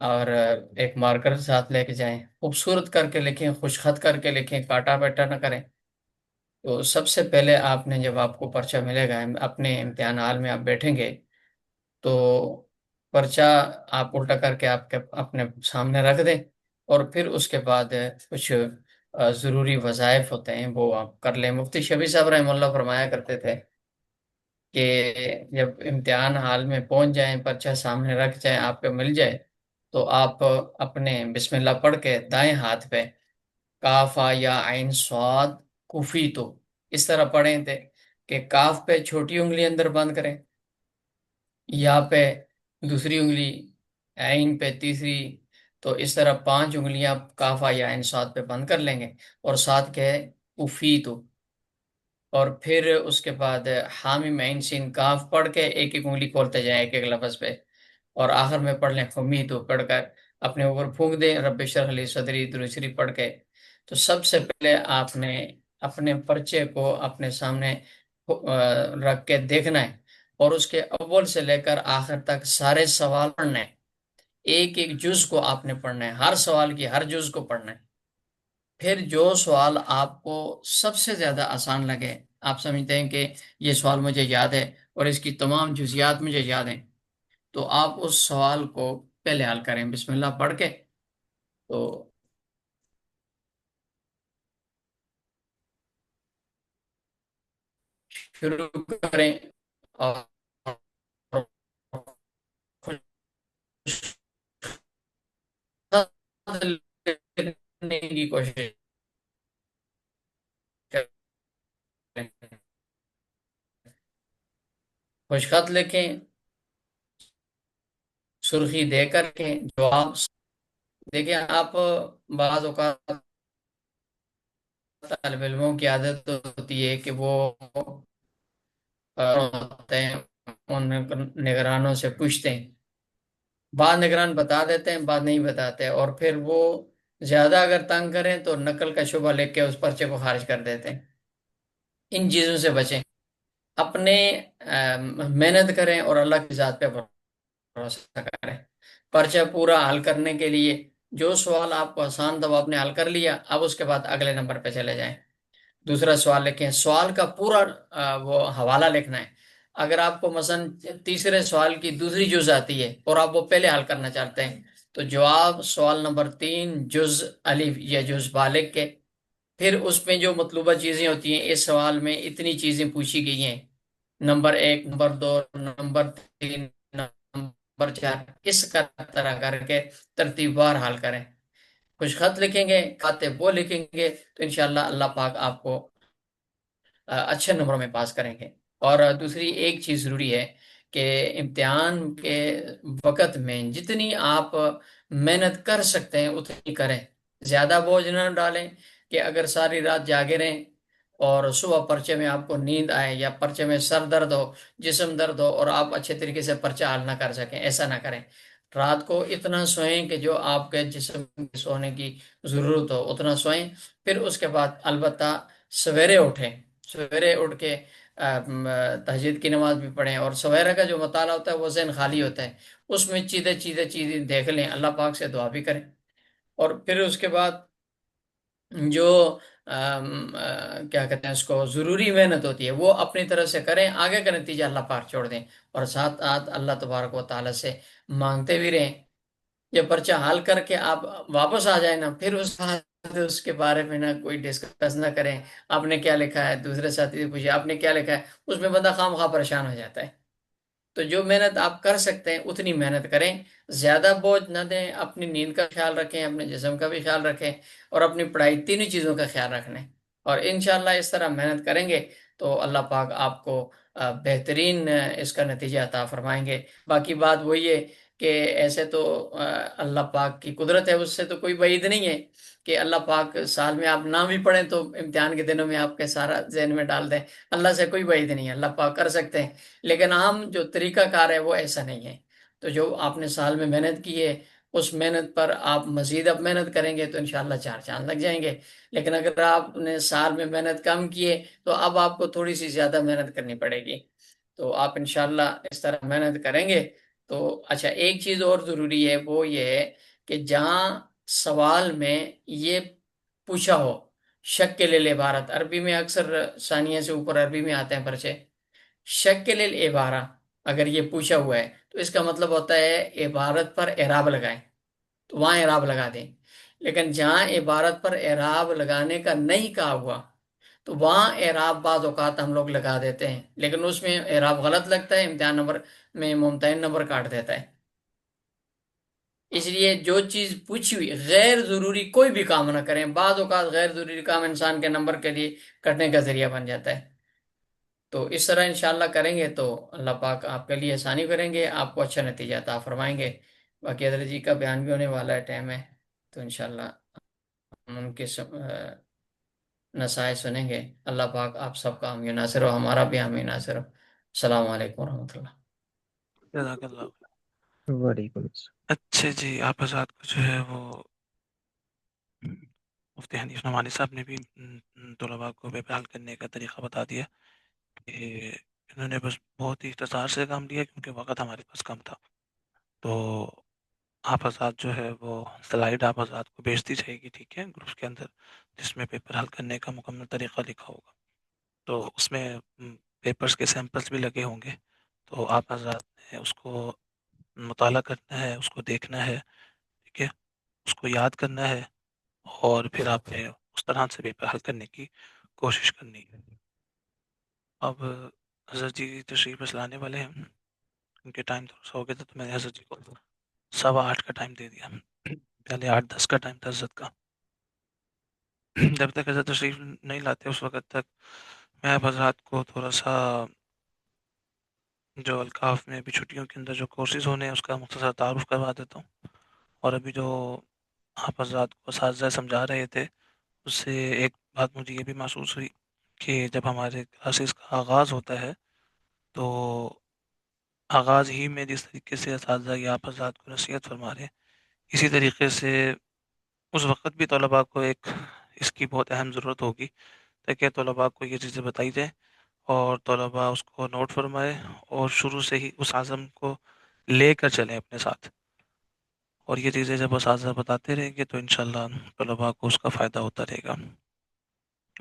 اور ایک مارکر ساتھ لے کے جائیں. خوبصورت کر کے لکھیں، خوش خط کر کے لکھیں، کاٹا بیٹا نہ کریں. تو سب سے پہلے آپ نے جب آپ کو پرچہ ملے گا اپنے امتحان حال میں آپ بیٹھیں گے تو پرچہ آپ الٹا کر کے آپ کے اپنے سامنے رکھ دیں، اور پھر اس کے بعد کچھ ضروری وظائف ہوتے ہیں وہ آپ کر لیں. مفتی شفیع صاحب رحمہ اللہ فرمایا کرتے تھے کہ جب امتحان حال میں پہنچ جائیں، پرچہ سامنے رکھ جائیں، آپ کو مل جائے، تو آپ اپنے بسم اللہ پڑھ کے دائیں ہاتھ پہ کاف یا عین صاد کوفی تو اس طرح پڑھیں تھے کہ کاف پہ چھوٹی انگلی اندر بند کریں، یا پہ دوسری انگلی، عین پہ تیسری. تو اس طرح 5 انگلیاں کافا یا عین صاد پہ بند کر لیں گے، اور ساتھ کہ کوفی تو. اور پھر اس کے بعد حامیم عین سین کاف پڑھ کے ایک ایک انگلی کھولتے جائیں ایک ایک لفظ پہ، اور آخر میں پڑھ لیں حمید تو پڑھ کر اپنے اوپر پھونک دیں رب اشرح لی صدری دوسری پڑھ کے. تو سب سے پہلے آپ نے اپنے پرچے کو اپنے سامنے رکھ کے دیکھنا ہے، اور اس کے اول سے لے کر آخر تک سارے سوال پڑھنے ہیں. ایک ایک جز کو آپ نے پڑھنا ہے، ہر سوال کی ہر جز کو پڑھنا ہے. پھر جو سوال آپ کو سب سے زیادہ آسان لگے، آپ سمجھتے ہیں کہ یہ سوال مجھے یاد ہے اور اس کی تمام جزیات مجھے یاد ہیں، تو آپ اس سوال کو پہلے حل کریں بسم اللہ پڑھ کے. تو شروع کریں اور لکھنے کی کوشش کریں. خوش خط لکھیں، سرخی دے کر کے جواب. دیکھیں آپ بعض اوقات طالب علموں کی عادت ہوتی ہے کہ وہ ہوتے ہیں ان نگرانوں سے پوچھتے ہیں، بعض نگران بتا دیتے ہیں بعض نہیں بتاتے، اور پھر وہ زیادہ اگر تنگ کریں تو نقل کا شبہ لے کے اس پرچے کو خارج کر دیتے ہیں. ان چیزوں سے بچیں، اپنے محنت کریں اور اللہ کی ذات پہ بھروسہ کریں. پرچہ پورا حل کرنے کے لیے جو سوال آپ کو آسان تھا وہ آپ نے حل کر لیا، اب اس کے بعد اگلے نمبر پہ چلے جائیں. دوسرا سوال لکھیں، سوال کا پورا وہ حوالہ لکھنا ہے. اگر آپ کو مثلا تیسرے سوال کی دوسری جز آتی ہے اور آپ وہ پہلے حل کرنا چاہتے ہیں تو جواب سوال نمبر 3 جز الف یا جز بالغ کے، پھر اس میں جو مطلوبہ چیزیں ہوتی ہیں اس سوال میں اتنی چیزیں پوچھی گئی ہیں، نمبر 1 نمبر 2 نمبر 3 نمبر 4، اس کا طرح کر کے ترتیب وار حل کریں. خوش خط لکھیں گے، کاتب وہ لکھیں گے، تو انشاءاللہ اللہ پاک آپ کو اچھے نمبروں میں پاس کریں گے. اور دوسری ایک چیز ضروری ہے کہ امتحان کے وقت میں جتنی آپ محنت کر سکتے ہیں اتنی کریں. زیادہ بوجھ نہ ڈالیں کہ اگر ساری رات جاگے رہیں اور صبح پرچے میں آپ کو نیند آئے یا پرچے میں سر درد ہو، جسم درد ہو، اور آپ اچھے طریقے سے پرچہ حل نہ کر سکیں. ایسا نہ کریں. رات کو اتنا سوئیں کہ جو آپ کے جسم کے سونے کی ضرورت ہو اتنا سوئیں. پھر اس کے بعد البتہ سویرے اٹھیں، سویرے اٹھ کے تہجد کی نماز بھی پڑھیں، اور سویرے کا جو مطالعہ ہوتا ہے وہ ذہن خالی ہوتا ہے، اس میں چیزیں چیزیں چیزیں دیکھ لیں، اللہ پاک سے دعا بھی کریں. اور پھر اس کے بعد جو کیا کہتے ہیں اس کو ضروری محنت ہوتی ہے وہ اپنی طرف سے کریں، آگے کا نتیجہ اللہ پاک چھوڑ دیں، اور ساتھ ساتھ اللہ تبارک و تعالیٰ سے مانگتے بھی رہیں. یہ پرچہ حل کر کے آپ واپس آ جائیں نا، پھر اس کے بارے میں نہ کوئی ڈسکس نہ کریں. آپ نے کیا لکھا ہے، دوسرے ساتھی سے پوچھے آپ نے کیا لکھا ہے، اس میں بندہ خام خواہ پریشان ہو جاتا ہے. تو جو محنت آپ کر سکتے ہیں اتنی محنت کریں، زیادہ بوجھ نہ دیں. اپنی نیند کا خیال رکھیں، اپنے جسم کا بھی خیال رکھیں، اور اپنی پڑھائی، تینوں چیزوں کا خیال رکھنا ہے. اور انشاءاللہ اس طرح محنت کریں گے تو اللہ پاک آپ کو بہترین اس کا نتیجہ عطا فرمائیں گے. باقی بات وہی ہے کہ ایسے تو اللہ پاک کی قدرت ہے، اس سے تو کوئی بعید نہیں ہے کہ اللہ پاک سال میں آپ نہ بھی پڑھیں تو امتحان کے دنوں میں آپ کے سارا ذہن میں ڈال دیں۔ اللہ سے کوئی بعید نہیں ہے، اللہ پاک کر سکتے ہیں، لیکن عام جو طریقہ کار ہے وہ ایسا نہیں ہے۔ تو جو آپ نے سال میں محنت کی ہے، اس محنت پر آپ مزید اب محنت کریں گے تو انشاءاللہ چار چاند لگ جائیں گے۔ لیکن اگر آپ نے سال میں محنت کم کی ہے تو اب آپ کو تھوڑی سی زیادہ محنت کرنی پڑے گی، تو آپ انشاءاللہ اس طرح محنت کریں گے تو اچھا۔ ایک چیز اور ضروری ہے، وہ یہ ہے کہ جہاں سوال میں یہ پوچھا ہو شکل العبارت، عربی میں اکثر ثانیہ سے اوپر عربی میں آتے ہیں پرچے، شکل العبارہ اگر یہ پوچھا ہوا ہے تو اس کا مطلب ہوتا ہے عبارت پر اعراب لگائیں، تو وہاں اعراب لگا دیں۔ لیکن جہاں عبارت پر اعراب لگانے کا نہیں کہا ہوا تو وہاں اعراب بعض اوقات ہم لوگ لگا دیتے ہیں، لیکن اس میں اعراب غلط لگتا ہے، امتحان نمبر میں ممتحن نمبر کاٹ دیتا ہے۔ اس لیے جو چیز پوچھی ہوئی غیر ضروری کوئی بھی کام نہ کریں، بعض اوقات غیر ضروری کام انسان کے نمبر کے لیے کٹنے کا ذریعہ بن جاتا ہے۔ تو اس طرح انشاءاللہ کریں گے تو اللہ پاک آپ کے لیے آسانی کریں گے، آپ کو اچھا نتیجہ عطا فرمائیں گے۔ باقی حضرت جی کا بیان بھی ہونے والا ہے، ٹائم ہے، تو انشاءاللہ ہم ان کے نصائح سنیں گے۔ اللہ پاک آپ سب کا حامی ناصر ہو، ہمارا بھی حامی ناصر ہو۔ السلام علیکم ورحمۃ اللہ۔ جزاک اللہ۔ وعلیکم السلام۔ اچھا جی، آپ حضرات کو جو ہے وہ مفتی حنیف نعمانی صاحب نے بھی طلباء کو پیپر حل کرنے کا طریقہ بتا دیا کہ انہوں نے بس بہت ہی اختصار سے کام لیا کیونکہ وقت ہمارے پاس کم تھا۔ تو آپ حضرات جو ہے وہ سلائیڈ آپ حضرات کو بھیجتی جائے گی، ٹھیک ہے، گروپس کے اندر، جس میں پیپر حل کرنے کا مکمل طریقہ لکھا ہوگا۔ تو اس میں پیپرز کے سیمپلز بھی لگے ہوں گے، تو آپ حضرات نے اس کو مطالعہ کرنا ہے، اس کو دیکھنا ہے، ٹھیک ہے، اس کو یاد کرنا ہے، اور پھر آپ نے اس طرح سے پیپر حل کرنے کی کوشش کرنی ہے۔ اب حضرت جی تشریف بس لانے والے ہیں، ان کے ٹائم تھوڑا سا ہو گیا تھا تو میں نے حضرت جی کو 8:15 کا ٹائم دے دیا، پہلے 8:10 کا ٹائم تھا حضرت کا۔ جب تک حضرت تشریف نہیں لاتے اس وقت تک میں آپ حضرات کو تھوڑا سا جو الکاف میں ابھی چھٹیوں کے اندر جو کورسز ہونے ہیں اس کا مختصر تعارف کروا دیتا ہوں۔ اور ابھی جو آپ حضرات کو اساتذہ سمجھا رہے تھے اس سے ایک بات مجھے یہ بھی محسوس ہوئی کہ جب ہمارے کلاسز کا آغاز ہوتا ہے تو آغاز ہی میں جس طریقے سے اساتذہ یا آپ حضرات کو نصیحت فرما رہے ہیں، اسی طریقے سے اس وقت بھی طلباء کو ایک اس کی بہت اہم ضرورت ہوگی تاکہ طلباء کو یہ چیزیں بتائی جائیں اور طلباء اس کو نوٹ فرمائے اور شروع سے ہی اس عزم کو لے کر چلیں اپنے ساتھ۔ اور یہ چیزیں جب اساتذہ بتاتے رہیں گے تو انشاءاللہ طلباء کو اس کا فائدہ ہوتا رہے گا۔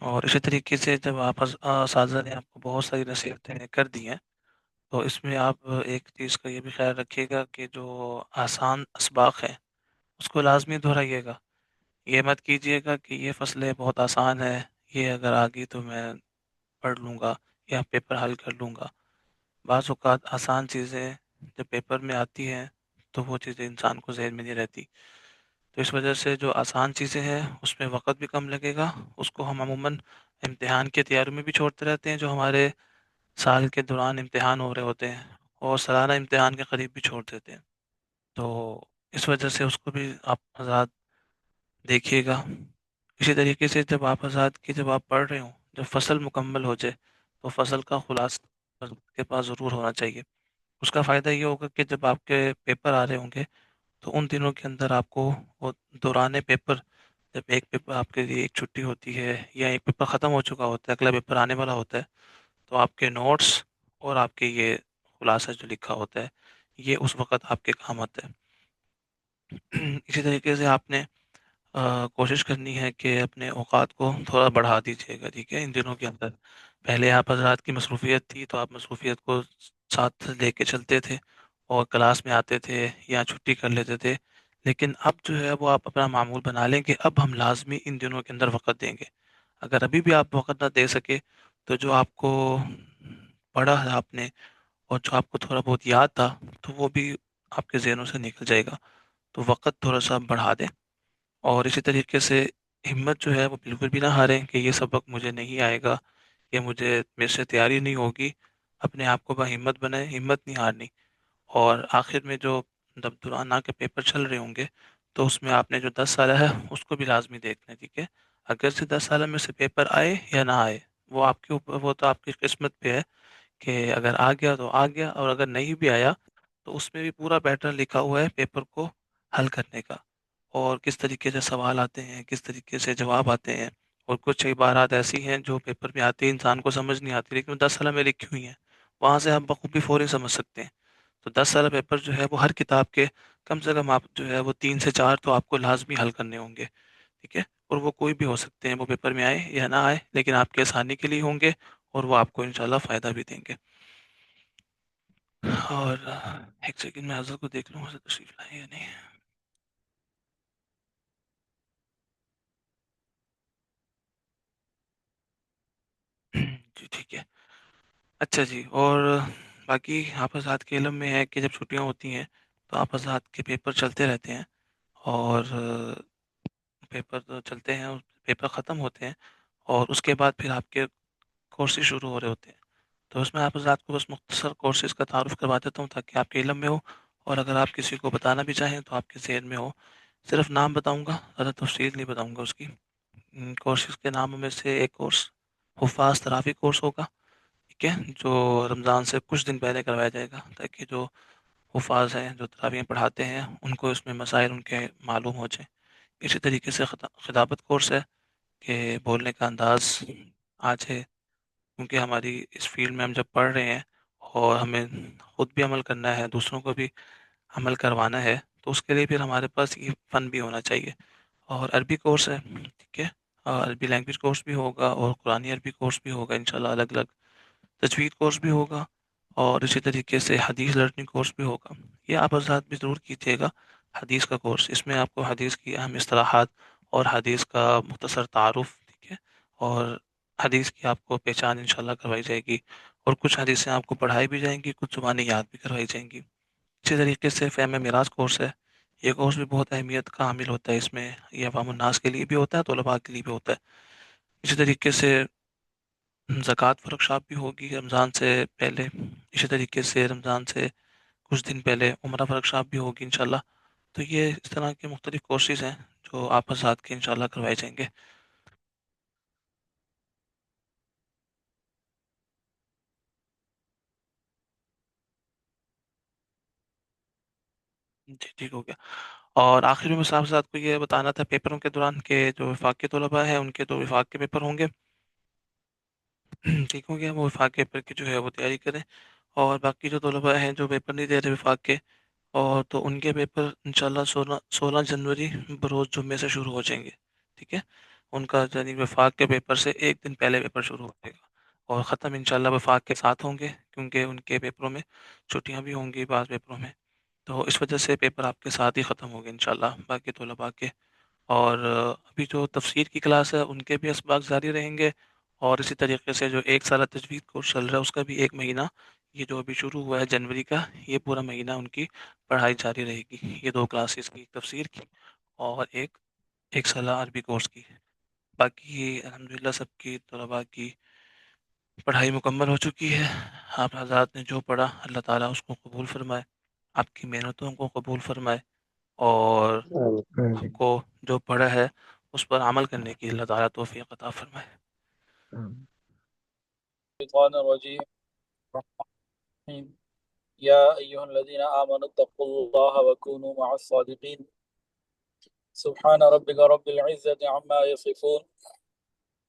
اور اسی طریقے سے جب آپ اساتذہ نے آپ کو بہت ساری نصیحتیں کر دی ہیں تو اس میں آپ ایک چیز کا یہ بھی خیال رکھیے گا کہ جو آسان اسباق ہیں اس کو لازمی دہرائیے گا۔ یہ مت کیجیے گا کہ یہ فصلیں بہت آسان ہے، یہ اگر آ گئی تو میں پڑھ لوں گا یا پیپر حل کر لوں گا۔ بعض اوقات آسان چیزیں جب پیپر میں آتی ہیں تو وہ چیزیں انسان کو ذہن میں نہیں رہتی، تو اس وجہ سے جو آسان چیزیں ہیں اس میں وقت بھی کم لگے گا، اس کو ہم عموماً امتحان کی تیاری میں بھی چھوڑتے رہتے ہیں، جو ہمارے سال کے دوران امتحان ہو رہے ہوتے ہیں، اور سالانہ امتحان کے قریب بھی چھوڑ دیتے ہیں۔ تو اس وجہ سے اس کو بھی آپ حضرات دیکھیے گا۔ اسی طریقے سے جب آپ حضرات کی جب آپ پڑھ رہے ہوں، جب فصل مکمل ہو جائے تو فصل کا خلاصہ کے پاس ضرور ہونا چاہیے۔ اس کا فائدہ یہ ہوگا کہ جب آپ کے پیپر آ رہے ہوں گے تو ان دنوں کے اندر آپ کو وہ دوران پیپر، جب ایک پیپر آپ کے لیے ایک چھٹی ہوتی ہے یا ایک پیپر ختم ہو چکا ہوتا ہے، اگلا پیپر آنے والا ہوتا ہے، تو آپ کے نوٹس اور آپ کے یہ خلاصہ جو لکھا ہوتا ہے یہ اس وقت آپ کے کام آتا ہے۔ اسی طریقے سے آپ نے کوشش کرنی ہے کہ اپنے اوقات کو تھوڑا بڑھا دیجیے گا، ٹھیک ہے، ان دنوں کے اندر۔ پہلے آپ حضرات کی مصروفیت تھی تو آپ مصروفیت کو ساتھ لے کے چلتے تھے اور کلاس میں آتے تھے یا چھٹی کر لیتے تھے، لیکن اب جو ہے وہ آپ اپنا معمول بنا لیں کہ اب ہم لازمی ان دنوں کے اندر وقت دیں گے۔ اگر ابھی بھی آپ وقت نہ دے سکے تو جو آپ کو پڑھا ہے آپ نے اور جو آپ کو تھوڑا بہت یاد تھا تو وہ بھی آپ کے ذہنوں سے نکل جائے گا، تو وقت تھوڑا سا بڑھا دیں۔ اور اسی طریقے سے ہمت جو ہے وہ بالکل بھی نہ ہاریں کہ یہ سبق مجھے نہیں آئے گا، یہ میرے سے تیاری نہیں ہوگی۔ اپنے آپ کو با ہمت بنائیں، ہمت نہیں ہارنی۔ اور آخر میں جو جب دورانہ کے پیپر چل رہے ہوں گے تو اس میں آپ نے جو 10 سالہ ہے اس کو بھی لازمی دیکھنا ہے، ٹھیک ہے؟ اگر سے 10 سالہ میں سے پیپر آئے یا نہ آئے، وہ آپ کے اوپر، وہ تو آپ کی قسمت پہ ہے کہ اگر آ گیا تو آ گیا، اور اگر نہیں بھی آیا تو اس میں بھی پورا پیٹرن لکھا ہوا ہے پیپر کو حل کرنے کا، اور کس طریقے سے سوال آتے ہیں، کس طریقے سے جواب آتے ہیں، اور کچھ عبارات ایسی ہیں جو پیپر میں آتی ہیں انسان کو سمجھ نہیں آتی لیکن 10 سالہ میں لکھی ہوئی ہیں، وہاں سے ہم بخوبی فوری سمجھ سکتے ہیں۔ تو 10 سالہ پیپر جو ہے وہ ہر کتاب کے کم سے کم آپ جو ہے وہ 3 سے 4 تو آپ کو لازمی حل کرنے ہوں گے، ٹھیک ہے؟ اور وہ کوئی بھی ہو سکتے ہیں، وہ پیپر میں آئے یا نہ آئے، لیکن آپ کے آسانی کے لیے ہوں گے اور وہ آپ کو انشاءاللہ فائدہ بھی دیں گے۔ اور ایک سیکنڈ میں حضرت کو دیکھ لوں حضرت تشریف لائے یا نہیں۔ جی ٹھیک ہے، اچھا جی۔ اور باقی آپ حضرات کے علم میں ہے کہ جب چھٹیاں ہوتی ہیں تو آپ حضرات کے پیپر چلتے رہتے ہیں، اور پیپر تو چلتے ہیں، پیپر ختم ہوتے ہیں، اور اس کے بعد پھر آپ کے کورسز شروع ہو رہے ہوتے ہیں۔ تو اس میں آپ حضرات کو بس مختصر کورسز کا تعارف کروا دیتا ہوں تاکہ آپ کے علم میں ہو، اور اگر آپ کسی کو بتانا بھی چاہیں تو آپ کے ذہن میں ہو۔ صرف نام بتاؤں گا، زیادہ تفصیل نہیں بتاؤں گا اس کی۔ کورسز کے ناموں میں سے ایک کورس حفاظ تراویح کورس ہوگا، ٹھیک ہے، جو رمضان سے کچھ دن پہلے کروایا جائے گا تاکہ جو حفاظ ہیں، جو تراویح پڑھاتے ہیں، ان کو اس میں مسائل ان کے معلوم ہو جائیں۔ اسی طریقے سے خطابت کورس ہے کہ بولنے کا انداز آج ہے، کیونکہ ہماری اس فیلڈ میں ہم جب پڑھ رہے ہیں اور ہمیں خود بھی عمل کرنا ہے، دوسروں کو بھی عمل کروانا ہے، تو اس کے لیے پھر ہمارے پاس یہ فن بھی ہونا چاہیے۔ اور عربی کورس ہے، ٹھیک ہے، عربی لینگویج کورس بھی ہوگا اور قرآنی عربی کورس بھی ہوگا انشاءاللہ الگ الگ، تجوید کورس بھی ہوگا، اور اسی طریقے سے حدیث لرننگ کورس بھی ہوگا۔ یہ آپ حضرات بھی ضرور کیجیے گا، حدیث کا کورس، اس میں آپ کو حدیث کی اہم اصطلاحات اور حدیث کا مختصر تعارف، ٹھیک ہے، اور حدیث کی آپ کو پہچان انشاءاللہ کروائی جائے گی، اور کچھ حدیثیں آپ کو پڑھائی بھی جائیں گی، کچھ زبانی یاد بھی کروائی جائیں گی۔ اسی طریقے سے فہم میراث کورس ہے، یہ کورس بھی بہت اہمیت کا حامل ہوتا ہے، اس میں یہ عوام الناس کے لیے بھی ہوتا ہے، طلباء کے لیے بھی ہوتا ہے۔ اسی طریقے سے زکوٰۃ ورک شاپ بھی ہوگی رمضان سے پہلے، اسی طریقے سے رمضان سے کچھ دن پہلے عمرہ ورک شاپ بھی ہوگی انشاءاللہ۔ تو یہ اس طرح کے مختلف کورسز ہیں جو آپ حضرات کے انشاءاللہ کروائے جائیں گے۔ جی ٹھیک ہو گیا۔ اور آخر میں صاحب صاحب کو یہ بتانا تھا پیپروں کے دوران کہ جو وفاق کے طلباء ہیں ان کے تو وفاق کے پیپر ہوں گے، ٹھیک ہو گیا، وہ وفاق کے پیپر کی جو ہے وہ تیاری کریں، اور باقی جو طلباء ہیں جو پیپر نہیں دے رہے وفاق کے، اور تو ان کے پیپر انشاءاللہ 16 جنوری بروز جمعے سے شروع ہو جائیں گے، ٹھیک ہے، ان کا یعنی وفاق کے پیپر سے ایک دن پہلے پیپر شروع ہو جائے گا، اور ختم انشاءاللہ وفاق کے ساتھ ہوں گے، کیونکہ ان کے پیپروں میں چھٹیاں بھی ہوں گی بعض پیپروں میں، تو اس وجہ سے پیپر آپ کے ساتھ ہی ختم ہو گئے انشاءاللہ باقی طلباء کے۔ اور ابھی جو تفسیر کی کلاس ہے ان کے بھی اسباق جاری رہیں گے، اور اسی طریقے سے جو ایک سالہ تجوید کورس چل رہا ہے اس کا بھی ایک مہینہ، یہ جو ابھی شروع ہوا ہے جنوری کا، یہ پورا مہینہ ان کی پڑھائی جاری رہے گی، یہ 2 کلاسز کی، ایک تفسیر کی اور ایک سالہ عربی کورس کی۔ باقی الحمدللہ سب کی طلباء کی پڑھائی مکمل ہو چکی ہے۔ آپ حضرات نے جو پڑھا اللہ تعالیٰ اس کو قبول فرمائے، آپ کی محنتوں کو قبول فرمائے، اور آپ آمین کو جو پڑھا ہے اس پر عمل کرنے کی اللہ تعالیٰ توفیق عطا فرمائے۔ آمین الشيطان الرجيم يا أيها الذين آمنوا اتقوا الله وكونوا مع الصادقين سبحان ربك رب العزة عما يصفون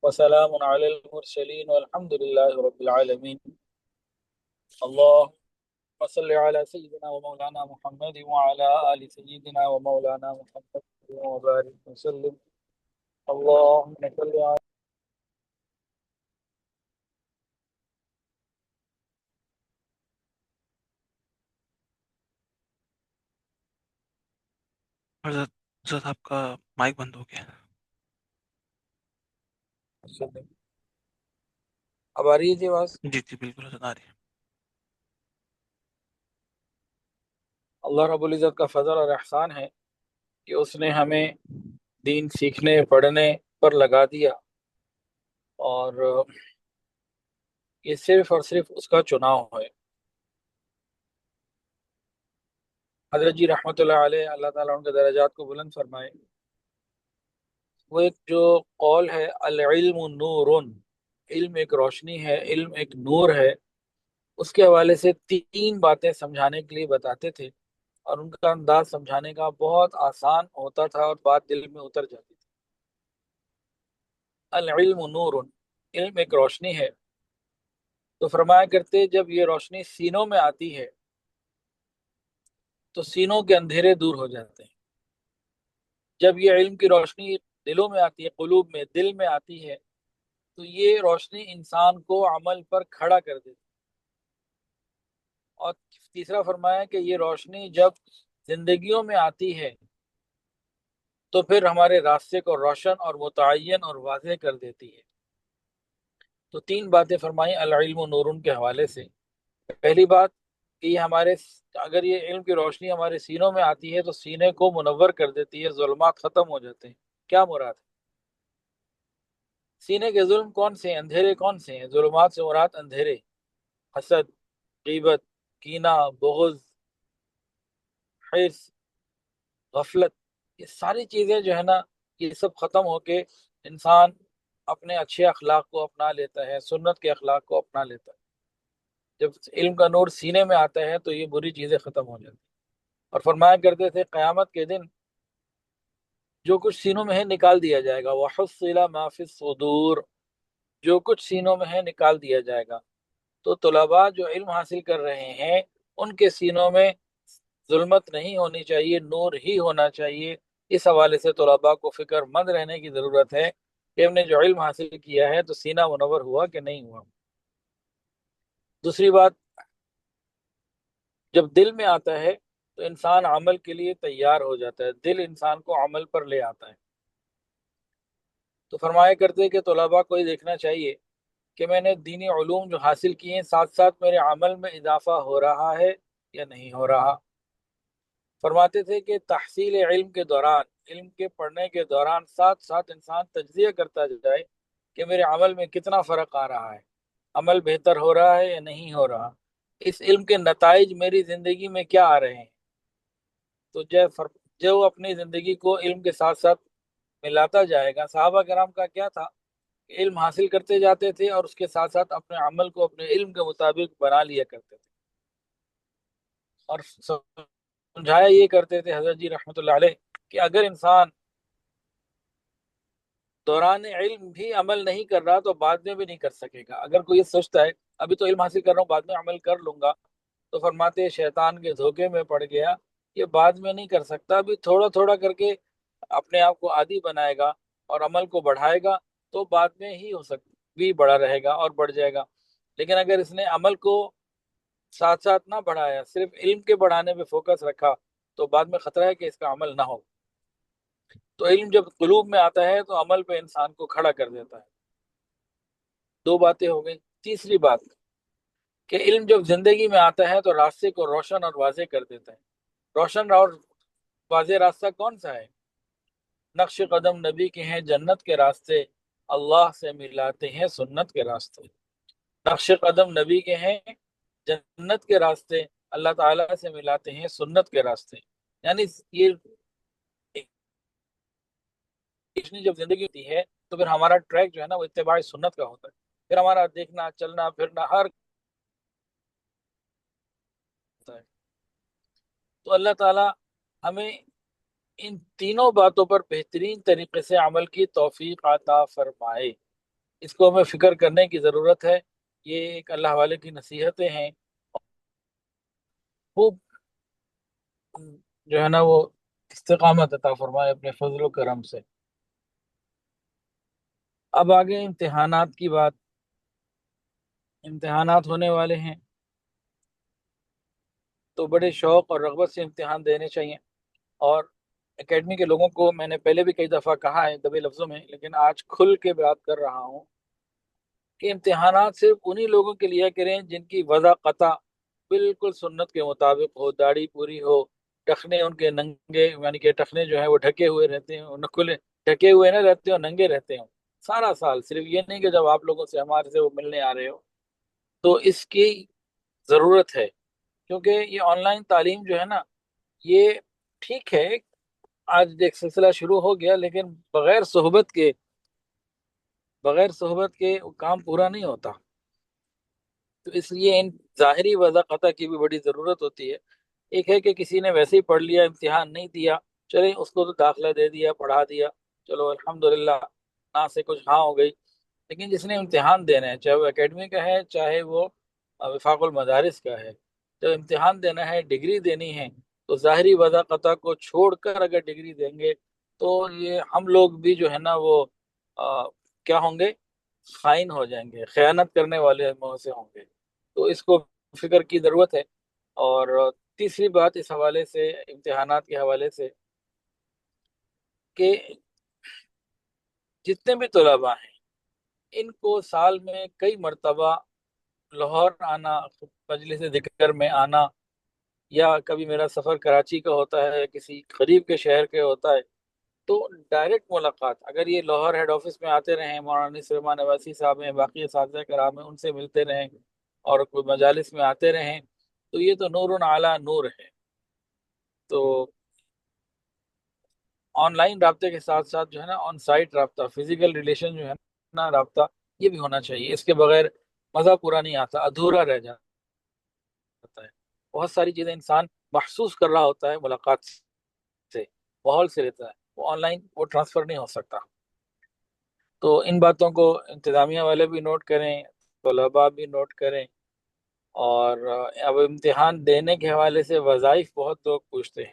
وسلام على المرسلين والحمد لله رب العالمين اللهم صل على سيدنا ومولانا محمد وعلى آل سيدنا ومولانا محمد وبارك وسلم اللهم صل على حضرت حضرت آپ کا مائک بند ہو گیا۔ وسلم۔ اب آ رہی ہے جی آواز؟ جی جی بالکل حضرت آ رہی ہے۔ اللہ رب العزت کا فضل اور احسان ہے کہ اس نے ہمیں دین سیکھنے پڑھنے پر لگا دیا، اور یہ صرف اور صرف اس کا چناؤ ہے۔ حضرت جی رحمۃ اللہ علیہ، اللہ تعالیٰ ان کے درجات کو بلند فرمائے، وہ ایک جو قول ہے العلم نور، علم ایک روشنی ہے، علم ایک نور ہے، اس کے حوالے سے 3 باتیں سمجھانے کے لیے بتاتے تھے، اور ان کا انداز سمجھانے کا بہت آسان ہوتا تھا اور بات دل میں اتر جاتی تھی۔ العلم نور، علم ایک روشنی ہے، تو فرمایا کرتے جب یہ روشنی سینوں میں آتی ہے تو سینوں کے اندھیرے دور ہو جاتے ہیں۔ جب یہ علم کی روشنی دلوں میں آتی ہے، قلوب میں، دل میں آتی ہے، تو یہ روشنی انسان کو عمل پر کھڑا کر دیتی ہے۔ اور تیسرا فرمایا کہ یہ روشنی جب زندگیوں میں آتی ہے تو پھر ہمارے راستے کو روشن اور متعین اور واضح کر دیتی ہے۔ تو 3 باتیں فرمائیں العلم نور کے حوالے سے۔ پہلی بات کہ یہ اگر یہ علم کی روشنی ہمارے سینوں میں آتی ہے تو سینے کو منور کر دیتی ہے، ظلمات ختم ہو جاتے ہیں۔ کیا مراد ہے؟ سینے کے ظلم کون سے ہیں؟ اندھیرے کون سے ہیں؟ ظلمات سے مراد اندھیرے، حسد، غیبت، کینہ، بغض، حرص، غفلت، یہ ساری چیزیں جو ہے نا، یہ سب ختم ہو کے انسان اپنے اچھے اخلاق کو اپنا لیتا ہے، سنت کے اخلاق کو اپنا لیتا ہے۔ جب علم کا نور سینے میں آتا ہے تو یہ بری چیزیں ختم ہو جاتی ہیں۔ اور فرمایا کرتے تھے قیامت کے دن جو کچھ سینوں میں ہے نکال دیا جائے گا، وَحُصِّلَ مَا فِي الصُّدُورِ، جو کچھ سینوں میں ہے نکال دیا جائے گا۔ تو طلباء جو علم حاصل کر رہے ہیں ان کے سینوں میں ظلمت نہیں ہونی چاہیے، نور ہی ہونا چاہیے۔ اس حوالے سے طلباء کو فکر مند رہنے کی ضرورت ہے کہ ہم نے جو علم حاصل کیا ہے تو سینہ منور ہوا کہ نہیں ہوا۔ دوسری بات، جب دل میں آتا ہے تو انسان عمل کے لیے تیار ہو جاتا ہے، دل انسان کو عمل پر لے آتا ہے۔ تو فرمایا کرتے کہ طلباء کو یہ دیکھنا چاہیے کہ میں نے دینی علوم جو حاصل کیے ہیں ساتھ ساتھ میرے عمل میں اضافہ ہو رہا ہے یا نہیں ہو رہا۔ فرماتے تھے کہ تحصیل علم کے دوران، علم کے پڑھنے کے دوران ساتھ ساتھ انسان تجزیہ کرتا جائے کہ میرے عمل میں کتنا فرق آ رہا ہے، عمل بہتر ہو رہا ہے یا نہیں ہو رہا، اس علم کے نتائج میری زندگی میں کیا آ رہے ہیں۔ تو جو اپنی زندگی کو علم کے ساتھ ساتھ ملاتا جائے گا، صحابہ کرام کا کیا تھا، علم حاصل کرتے جاتے تھے اور اس کے ساتھ ساتھ اپنے عمل کو اپنے علم کے مطابق بنا لیا کرتے تھے، اور سمجھایا یہ کرتے تھے حضرت جی رحمۃ اللہ علیہ کہ اگر انسان دوران علم بھی عمل نہیں کر رہا تو بعد میں بھی نہیں کر سکے گا۔ اگر کوئی یہ سوچتا ہے ابھی تو علم حاصل کر رہا ہوں بعد میں عمل کر لوں گا، تو فرماتے شیطان کے دھوکے میں پڑ گیا، یہ بعد میں نہیں کر سکتا، ابھی تھوڑا تھوڑا کر کے اپنے آپ کو عادی بنائے گا اور عمل کو بڑھائے گا تو بعد میں ہی ہو سکتا بھی بڑا رہے گا اور بڑھ جائے گا۔ لیکن اگر اس نے عمل کو ساتھ ساتھ نہ بڑھایا، صرف علم کے بڑھانے پہ فوکس رکھا، تو بعد میں خطرہ ہے کہ اس کا عمل نہ ہو۔ تو علم جب قلوب میں آتا ہے تو عمل پہ انسان کو کھڑا کر دیتا ہے۔ 2 باتیں ہو گئی۔ تیسری بات کہ علم جب زندگی میں آتا ہے تو راستے کو روشن اور واضح کر دیتا ہے۔ روشن اور واضح راستہ کون سا ہے؟ نقش قدم نبی کے ہیں جنت کے راستے، اللہ سے ملاتے ہیں سنت کے راستے۔ نقش قدم نبی کے ہیں جنت کے راستے، اللہ تعالیٰ سے ملاتے ہیں سنت کے راستے۔ یعنی یہ جب زندگی ہوتی ہے تو پھر ہمارا ٹریک جو ہے نا وہ اتباع سنت کا ہوتا ہے، پھر ہمارا دیکھنا چلنا پھرنا ہر ہوتا ہے۔ تو اللہ تعالیٰ ہمیں ان تینوں باتوں پر بہترین طریقے سے عمل کی توفیق عطا فرمائے، اس کو ہمیں فکر کرنے کی ضرورت ہے۔ یہ ایک اللہ والے کی نصیحتیں ہیں، خوب جو ہے نا وہ استقامت عطا فرمائے اپنے فضل و کرم سے۔ اب آگے امتحانات کی بات، امتحانات ہونے والے ہیں تو بڑے شوق اور رغبت سے امتحان دینے چاہیے۔ اور اکیڈمی کے لوگوں کو میں نے پہلے بھی کئی دفعہ کہا ہے دبے لفظوں میں، لیکن آج کھل کے بات کر رہا ہوں کہ امتحانات صرف انہی لوگوں کے لیا کریں جن کی وضع قطع بالکل سنت کے مطابق ہو، داڑھی پوری ہو، ٹخنے ان کے ننگے، یعنی کہ ٹخنے جو ہیں وہ ڈھکے ہوئے رہتے ہیں، نکلے ڈھکے ہوئے نہ رہتے ہوں، ننگے رہتے ہوں سارا سال۔ صرف یہ نہیں کہ جب آپ لوگوں سے ہمارے سے وہ ملنے آ رہے ہو، تو اس کی ضرورت ہے، کیونکہ یہ آن لائن تعلیم جو ہے نا یہ ٹھیک ہے، آج ایک سلسلہ شروع ہو گیا، لیکن بغیر صحبت کے کام پورا نہیں ہوتا. تو اس لیے ان ظاہری وضاحت کی بھی بڑی ضرورت ہوتی ہے. ایک ہے کہ کسی نے ویسے ہی پڑھ لیا، امتحان نہیں دیا، چلیں اس کو تو داخلہ دے دیا، پڑھا دیا، چلو الحمدللہ نہ سے کچھ ہاں ہو گئی. لیکن جس نے امتحان دینا ہے، چاہے وہ اکیڈمی کا ہے، چاہے وہ وفاق المدارس کا ہے، جب امتحان دینا ہے، ڈگری دینی ہے، تو ظاہری وضاحت کو چھوڑ کر اگر ڈگری دیں گے تو یہ ہم لوگ بھی جو ہے نا وہ کیا ہوں گے، خائن ہو جائیں گے، خیانت کرنے والے منہ سے ہوں گے. تو اس کو فکر کی ضرورت ہے. اور تیسری بات اس حوالے سے، امتحانات کے حوالے سے، کہ جتنے بھی طلباء ہیں ان کو سال میں کئی مرتبہ لاہور آنا، مجلس ذکر میں آنا، یا کبھی میرا سفر کراچی کا ہوتا ہے، کسی قریب کے شہر کے ہوتا ہے، تو ڈائریکٹ ملاقات، اگر یہ لاہور ہیڈ آفس میں آتے رہیں، مولانا سلیمان عباسی صاحب ہیں، باقی اساتذہ کرام ہیں، ان سے ملتے رہیں اور کوئی مجالس میں آتے رہیں، تو یہ تو نور علی نور ہے. تو آن لائن رابطے کے ساتھ ساتھ جو ہے نا آن سائٹ رابطہ، فزیکل ریلیشن جو ہے نا رابطہ، یہ بھی ہونا چاہیے. اس کے بغیر مزہ پورا نہیں آتا، ادھورا رہ جاتا ہے. بہت ساری چیزیں انسان محسوس کر رہا ہوتا ہے ملاقات سے، ماحول سے لیتا ہے، وہ آن لائن وہ ٹرانسفر نہیں ہو سکتا. تو ان باتوں کو انتظامیہ والے بھی نوٹ کریں، طلباء بھی نوٹ کریں. اور اب امتحان دینے کے حوالے سے وظائف بہت لوگ پوچھتے ہیں.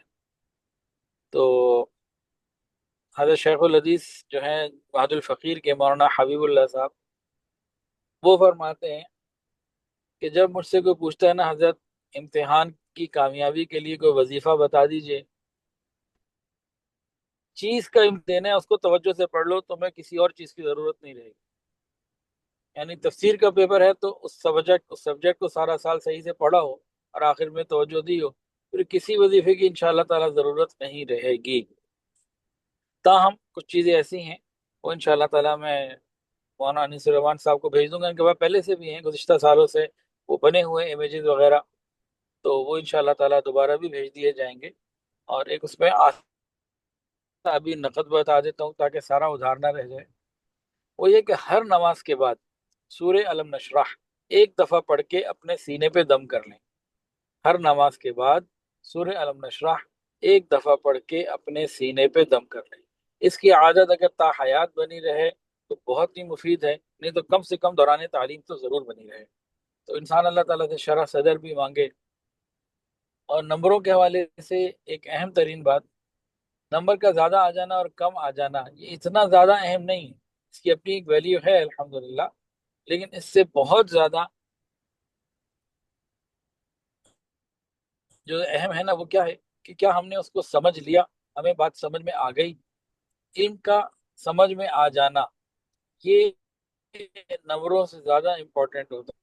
تو حضرت شیخ الحدیث جو ہیں بہاد الفقیر کے مولانا حبیب اللہ صاحب، وہ فرماتے ہیں کہ جب مجھ سے کوئی پوچھتا ہے نا حضرت امتحان کی کامیابی کے لیے کوئی وظیفہ بتا دیجئے، چیز کا دینا ہے اس کو توجہ سے پڑھ لو، تو میں کسی اور چیز کی ضرورت نہیں رہے گی. یعنی تفسیر کا پیپر ہے تو اس سبجیکٹ کو سارا سال صحیح سے پڑھا ہو اور آخر میں توجہ دی ہو، پھر کسی وظیفے کی انشاءاللہ تعالی ضرورت نہیں رہے گی. تاہم کچھ چیزیں ایسی ہیں وہ انشاءاللہ تعالی میں مولانا انیس الرحمان صاحب کو بھیج دوں گا. ان کے بعد پہلے سے بھی ہیں گزشتہ سالوں سے وہ بنے ہوئے امیجز وغیرہ، تو وہ انشاءاللہ تعالی دوبارہ بھی بھیج دیے جائیں گے. اور ایک اس میں ابھی نقد بتا دیتا ہوں تاکہ سارا ادھار نہ رہ جائے. وہ یہ کہ ہر نماز کے بعد سورہ علم نشرح ایک دفعہ پڑھ کے اپنے سینے پہ دم کر لیں. ہر نماز کے بعد سورہ علم نشرح ایک دفعہ پڑھ کے اپنے سینے پہ دم کر لیں. اس کی عادت اگر تا حیات بنی رہے تو بہت ہی مفید ہے، نہیں تو کم سے کم دوران تعلیم تو ضرور بنی رہے. تو انسان اللہ تعالیٰ سے شرح صدر بھی مانگے. اور نمبروں کے حوالے سے ایک اہم ترین بات، نمبر کا زیادہ آ جانا اور کم آ جانا یہ اتنا زیادہ اہم نہیں ہے. اس کی اپنی ایک ویلیو ہے الحمدللہ، لیکن اس سے بہت زیادہ جو اہم ہے نا وہ کیا ہے کہ کیا ہم نے اس کو سمجھ لیا، ہمیں بات سمجھ میں آ گئی. علم کا سمجھ میں آ جانا یہ نمبروں سے زیادہ امپورٹنٹ ہوتا ہے.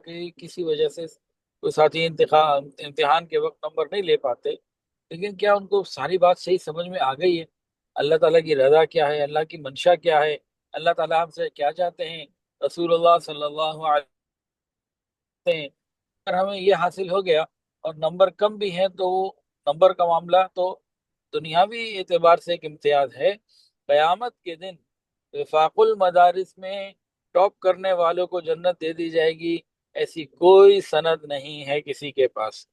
کہ کسی وجہ سے کوئی ساتھی امتحان کے وقت نمبر نہیں لے پاتے، لیکن کیا ان کو ساری بات صحیح سمجھ میں آ گئی ہے؟ اللہ تعالیٰ کی رضا کیا ہے، اللہ کی منشا کیا ہے، اللہ تعالیٰ ہم سے کیا چاہتے ہیں، رسول اللہ صلی اللہ علیہ وسلم. اگر ہمیں یہ حاصل ہو گیا اور نمبر کم بھی ہیں تو وہ نمبر کا معاملہ تو دنیاوی اعتبار سے ایک امتیاز ہے. قیامت کے دن وفاق المدارس میں ٹاپ کرنے والوں کو جنت دے دی جائے گی، ایسی کوئی سند نہیں ہے کسی کے پاس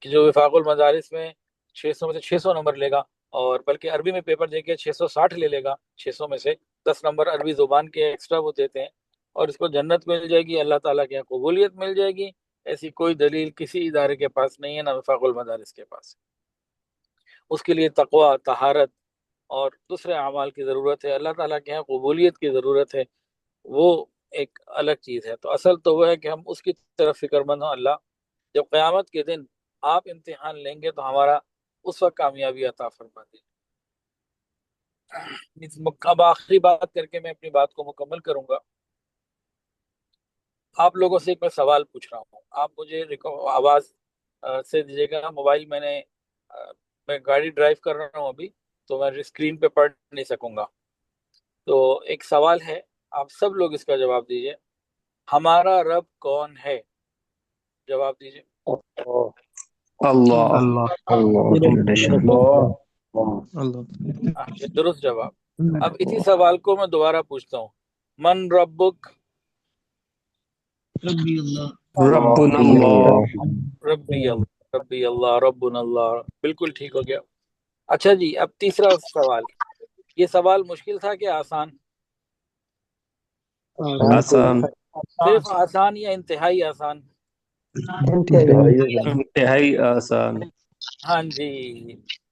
کہ جو وفاق المدارس میں 600 میں سے 600 نمبر لے گا، اور بلکہ عربی میں پیپر دے کے 660 لے گا، 600 میں سے 10 نمبر عربی زبان کے ایکسٹرا وہ دیتے ہیں، اور اس کو جنت مل جائے گی، اللہ تعالیٰ کے قبولیت مل جائے گی. ایسی کوئی دلیل کسی ادارے کے پاس نہیں ہے، نہ وفاق المدارس کے پاس. اس کے لیے تقوی، طہارت اور دوسرے اعمال کی ضرورت ہے، اللہ تعالیٰ کے یہاں قبولیت کی ضرورت ہے، وہ ایک الگ چیز ہے. تو اصل تو وہ ہے کہ ہم اس کی طرف فکر مند ہوں. اللہ جب قیامت کے دن آپ امتحان لیں گے تو ہمارا اس وقت کامیابی عطا فرما دے. اب آخری بات کر کے میں اپنی بات کو مکمل کروں گا. آپ لوگوں سے ایک میں سوال پوچھ رہا ہوں، آپ مجھے آواز سے دیجیے گا. موبائل میں گاڑی ڈرائیو کر رہا ہوں ابھی، تو میں اسکرین پہ پڑھ نہیں سکوں گا. تو ایک سوال ہے، آپ سب لوگ اس کا جواب دیجیے. ہمارا رب کون ہے؟ جواب دیجیے. اللہ اللہ بے شک یہ درست جواب. اب اسی سوال کو میں دوبارہ پوچھتا ہوں. من ربک؟ ربنا اللہ. ربی اللہ، ربی اللہ، ربنا اللہ. بالکل ٹھیک ہو گیا. اچھا جی، اب تیسرا سوال. یہ سوال مشکل تھا کہ آسان؟ آسان. صرف آسان یا انتہائی آسان؟ انتہائی آسان. ہاں جی.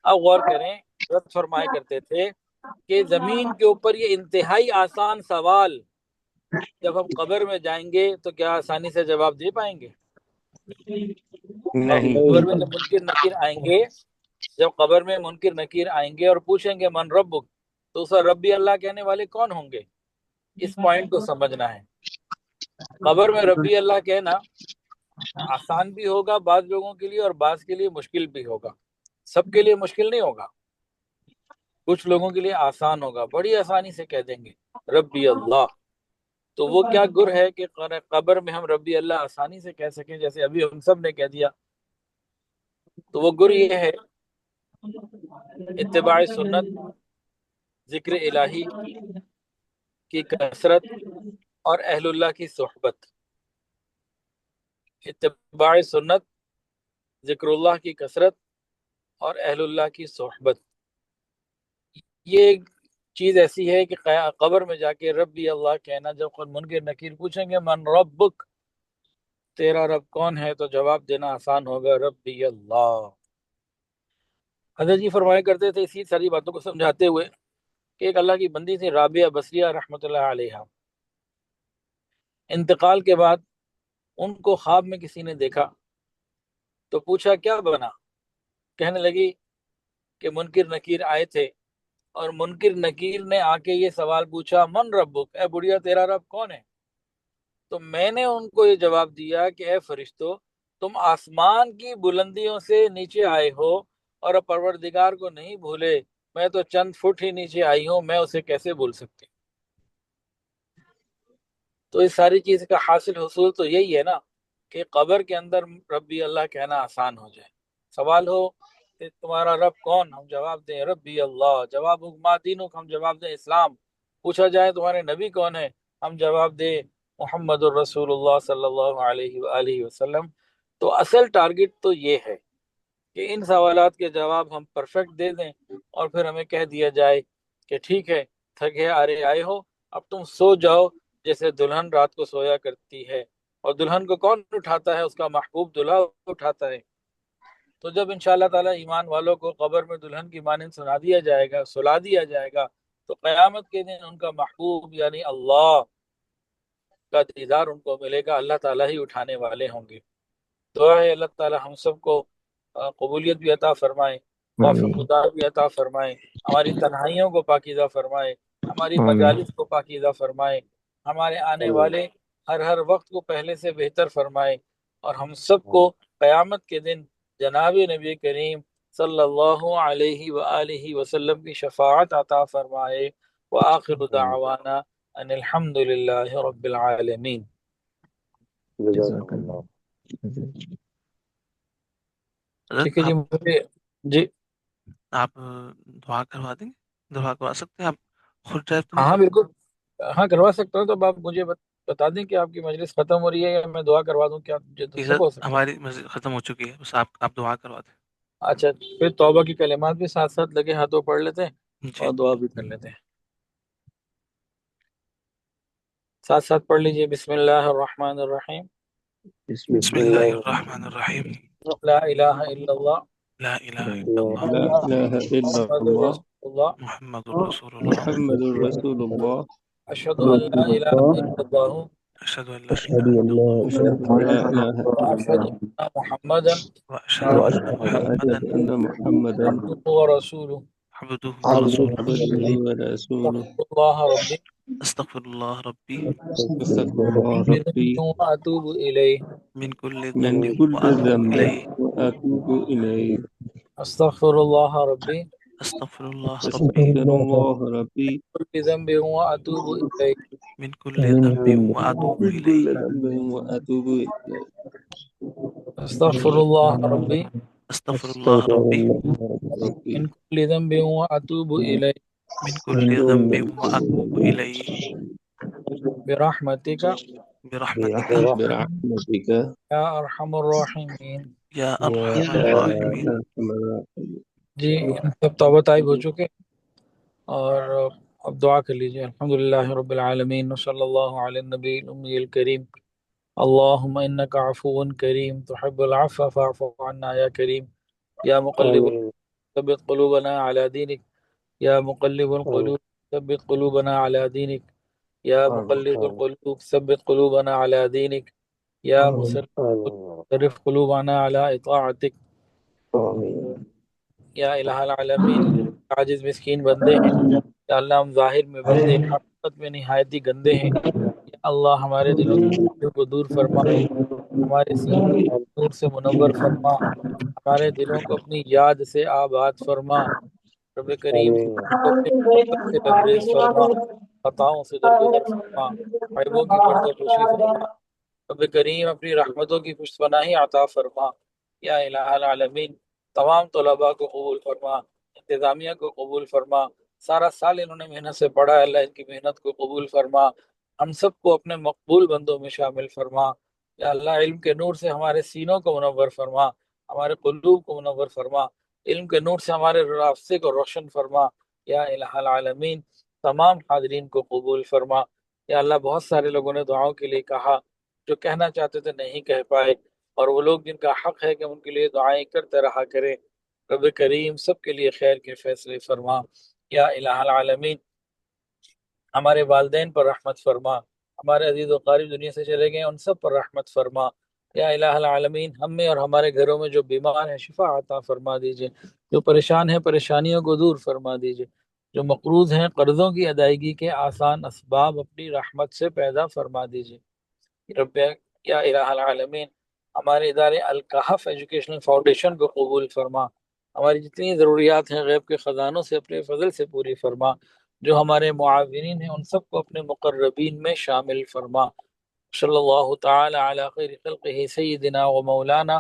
اب غور کریں، حضرت فرمایا کرتے تھے کہ زمین کے اوپر یہ انتہائی آسان سوال جب ہم قبر میں جائیں گے تو کیا آسانی سے جواب دے پائیں گے؟ نہیں. قبر میں جب منکر نکیر آئیں گے، جب قبر میں منکر نکیر آئیں گے اور پوچھیں گے من ربک، تو اس وقت ربی اللہ کہنے والے کون ہوں گے؟ اس پوائنٹ کو سمجھنا ہے. قبر میں ربی اللہ کہنا آسان بھی ہوگا بعض لوگوں کے لیے اور بعض کے لیے مشکل بھی ہوگا. سب کے لیے مشکل نہیں ہوگا، کچھ لوگوں کے لیے آسان ہوگا، بڑی آسانی سے کہہ دیں گے ربی اللہ. تو وہ کیا گر ہے کہ قبر میں ہم ربی اللہ آسانی سے کہہ سکیں جیسے ابھی ہم سب نے کہہ دیا؟ تو وہ گر یہ ہے اتباع سنت، ذکر الہی کی کثرت اور اہل اللہ کی صحبت. اتباع سنت، ذکر اللہ کی کثرت اور اہل اللہ کی صحبت. یہ ایک چیز ایسی ہے کہ قبر میں جا کے ربی اللہ کہنا، جب خود منکر نکیر پوچھیں گے من ربک، تیرا رب کون ہے، تو جواب دینا آسان ہوگا ربی اللہ. حضرت جی فرمایا کرتے تھے اسی ساری باتوں کو سمجھاتے ہوئے کہ ایک اللہ کی بندی تھی رابعہ بصریہ رحمۃ اللہ علیہا. انتقال کے بعد ان کو خواب میں کسی نے دیکھا تو پوچھا کیا بنا؟ کہنے لگی کہ منکر نکیر آئے تھے اور منکر نکیر نے آ کے یہ سوال پوچھا من ربک، اے بڑھیا تیرا رب کون ہے؟ تو میں نے ان کو یہ جواب دیا کہ اے فرشتو، تم آسمان کی بلندیوں سے نیچے آئے ہو اور پروردگار کو نہیں بھولے. میں تو چند فٹ ہی نیچے آئی ہوں، میں اسے کیسے بھول سکتی؟ تو اس ساری چیز کا حاصل حصول تو یہی ہے نا کہ قبر کے اندر ربی اللہ کہنا آسان ہو جائے. سوال ہو کہ تمہارا رب کون، ہم جواب دیں ربی اللہ. جواب ہو ما دینک، ہم جواب دیں اسلام. پوچھا جائے تمہارے نبی کون ہے، ہم جواب دیں محمد الرسول اللہ صلی اللہ علیہ وآلہ وسلم. تو اصل ٹارگٹ تو یہ ہے کہ ان سوالات کے جواب ہم پرفیکٹ دے دیں اور پھر ہمیں کہہ دیا جائے کہ ٹھیک ہے، تھکے آئے ہو، اب تم سو جاؤ جیسے دلہن رات کو سویا کرتی ہے. اور دلہن کو کون اٹھاتا ہے؟ اس کا محبوب دلہا اٹھاتا ہے. تو جب انشاءاللہ تعالی ایمان والوں کو قبر میں دلہن کی مانند سلا دیا جائے گا تو قیامت کے دن ان کا محبوب یعنی اللہ کا دیدار ان کو ملے گا. اللہ تعالیٰ ہی اٹھانے والے ہوں گے. دعا ہے اللہ تعالیٰ ہم سب کو قبولیت بھی عطا فرمائے، توفیق خدا بھی عطا فرمائے، ہماری تنہائیوں کو پاکیزہ فرمائے، ہماری مجالس کو پاکیزہ فرمائے، ہمارے آنے والے ہر وقت کو پہلے سے بہتر فرمائے، اور ہم سب کو قیامت کے دن جناب نبی کریم صلی اللہ علیہ وآلہ وسلم کی شفاعت عطا فرمائے. وآخر دعوانا ان الحمد للہ رب العالمین. ٹھیک ہے جی. مجھے جی آپ دعا کروا دیں گے؟ دعا کروا سکتے ہیں آپ؟ خود ڈرائیو تو نہیں ہاں کر؟ بالکل، ہاں کروا سکتا ہوں. تو آپ مجھے بتا دیں کہ آپ کی مجلس ختم ہو رہی ہے یا میں دعا کروا دوں؟ کیا مجھے تو سب ہو سکتا ہے. ہماری مسجد ختم ہو چکی ہے، بس آپ دعا کروا دیں. اچھا، پھر توبہ کی کلمات بھی ساتھ ساتھ لگے ہاتھوں پڑھ لیتے ہیں جی اور دعا بھی کر لیتے ہیں. ساتھ ساتھ پڑھ لیجئے. بسم اللہ الرحمن الرحیم. بسم اللہ الرحمن الرحیم. لا الہ الا اللہ لا الہ الا اللہ لا الہ الا محمد اللہ رسول اللہ. محمد الرسول اللہ. محمد الرسول اللہ. اشہد ان لا الہ الا اللہ اشہد ان لا الہ الا اللہ أشهد أن لا إله إلا واشہد الله ان محمدا واشہد ان محمدا وأشهد أن محمدا عبدہ ورسولہ. عبدہ ورسولہ. عبده ورسوله. استغفر اللہ ربی استغفر اللہ ربی أستغفر الله من ربي ذنب واتوب الیہ. من کل من ذنب كل واتوب ذنب الیہ. وأتوب إليه. استغفر اللہ ربی استغفر اللہ ربی أستغفر الله ربي كل ذنب واتوب الیہ. من کل ذنب واتوب من الیہ. كل ذنب وأتوب إليه. استغفر اللہ ربی استغفرullah استغفر ربی الله ربي من كل ذنب وأتوب إليه من من کل كل ذنب واتوب الیہ برحمتك برحمتک برحمتك يا أرحم الراحمين. یا يا ارحم الراحمین. أرحم الراحمين. جی ان سب توبہ طائب ہو چکے اور اب دعا کر لیجیے. الحمدللہ رب العالمین وصلی اللہ علی النبی الامی الکریم. اللہم انک عفو کریم تحب العفو فاعف عنا یا کریم. یا مقلب آمين ثبت قلوبنا على دینک. یا مقلب آمين القلوب ثبت قلوبنا على دینک. یا آمين مقلب القلوب ثبت قلوبنا على دینک. یا آمين مصرف صرف قلوبنا على اطاعتک. آمين یا الہ العالمین عاجز مسکین بندے ہیں. یا اللہ ہم ظاہر میں بندے حقیقت میں نہایت ہی گندے ہیں. یا اللہ ہمارے دلوں کو دور فرما، ہمارے سینوں کو نور سے منور فرما، ہمارے دلوں کو اپنی یاد سے آباد فرما. رب کریم آمين کو اپنی محبت سے لبریز فرما، خطاؤں سے درگزر فرما، عیبوں کی پردہ پوشی فرما. رب کریم اپنی رحمتوں کی پشت پناہی عطا فرما. یا الہ العالمین تمام طلباء کو قبول فرما، انتظامیہ کو قبول فرما. سارا سال انہوں نے محنت سے پڑھا ہے، اللہ ان کی محنت کو قبول فرما. ہم سب کو اپنے مقبول بندوں میں شامل فرما. یا اللہ علم کے نور سے ہمارے سینوں کو منور فرما، ہمارے قلوب کو منور فرما. علم کے نور سے ہمارے راستے کو روشن فرما. یا الہ العالمین تمام حاضرین کو قبول فرما. یا اللہ بہت سارے لوگوں نے دعاؤں کے لیے کہا، جو کہنا چاہتے تھے نہیں کہہ پائے، اور وہ لوگ جن کا حق ہے کہ ان کے لیے دعائیں کرتے رہا کریں. رب کریم سب کے لیے خیر کے فیصلے فرما. یا الہ العالمین ہمارے والدین پر رحمت فرما، ہمارے عزیز و قریب دنیا سے چلے گئے ان سب پر رحمت فرما. یا الہ العالمین ہم میں اور ہمارے گھروں میں جو بیمار ہیں شفا عطا فرما دیجئے، جو پریشان ہیں پریشانیوں کو دور فرما دیجئے، جو مقروض ہیں قرضوں کی ادائیگی کے آسان اسباب اپنی رحمت سے پیدا فرما دیجئے. رب یا الہ العالمین ہمارے ادارے الکہف ایجوکیشنل فاؤنڈیشن کو قبول فرما، ہماری جتنی ضروریات ہیں غیب کے خزانوں سے اپنے فضل سے پوری فرما. جو ہمارے معاونین ہیں ان سب کو اپنے مقربین میں شامل فرما. صلی اللہ تعالی علی خیر خلقہ سیدنا و مولانا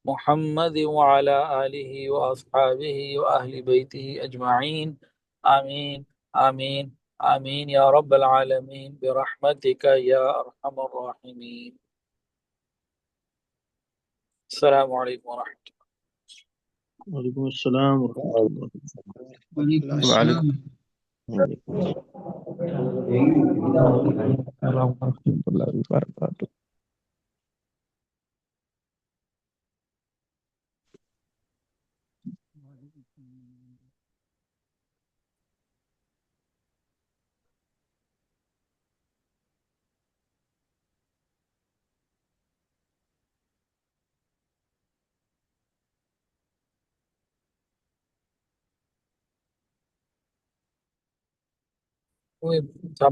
محمد وعلی آلہ و اصحابہ و اہل بیتہ اجمعین. آمین آمین آمین یا رب العالمین برحمتک یا ارحم الراحمین. السلام علیکم ورحمۃ وعلیکم السلام ورحمۃ اللہ. وعلیکم وعليكم السلام ورحمة الله وبركاته.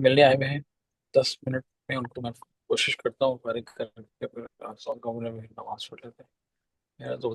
ملنے آئے ہوئے ہیں 10 منٹ میں ان کو میں کوشش کرتا ہوں فارغ کر کے پھر نماز پڑھ لیتے ہیں. میرا تو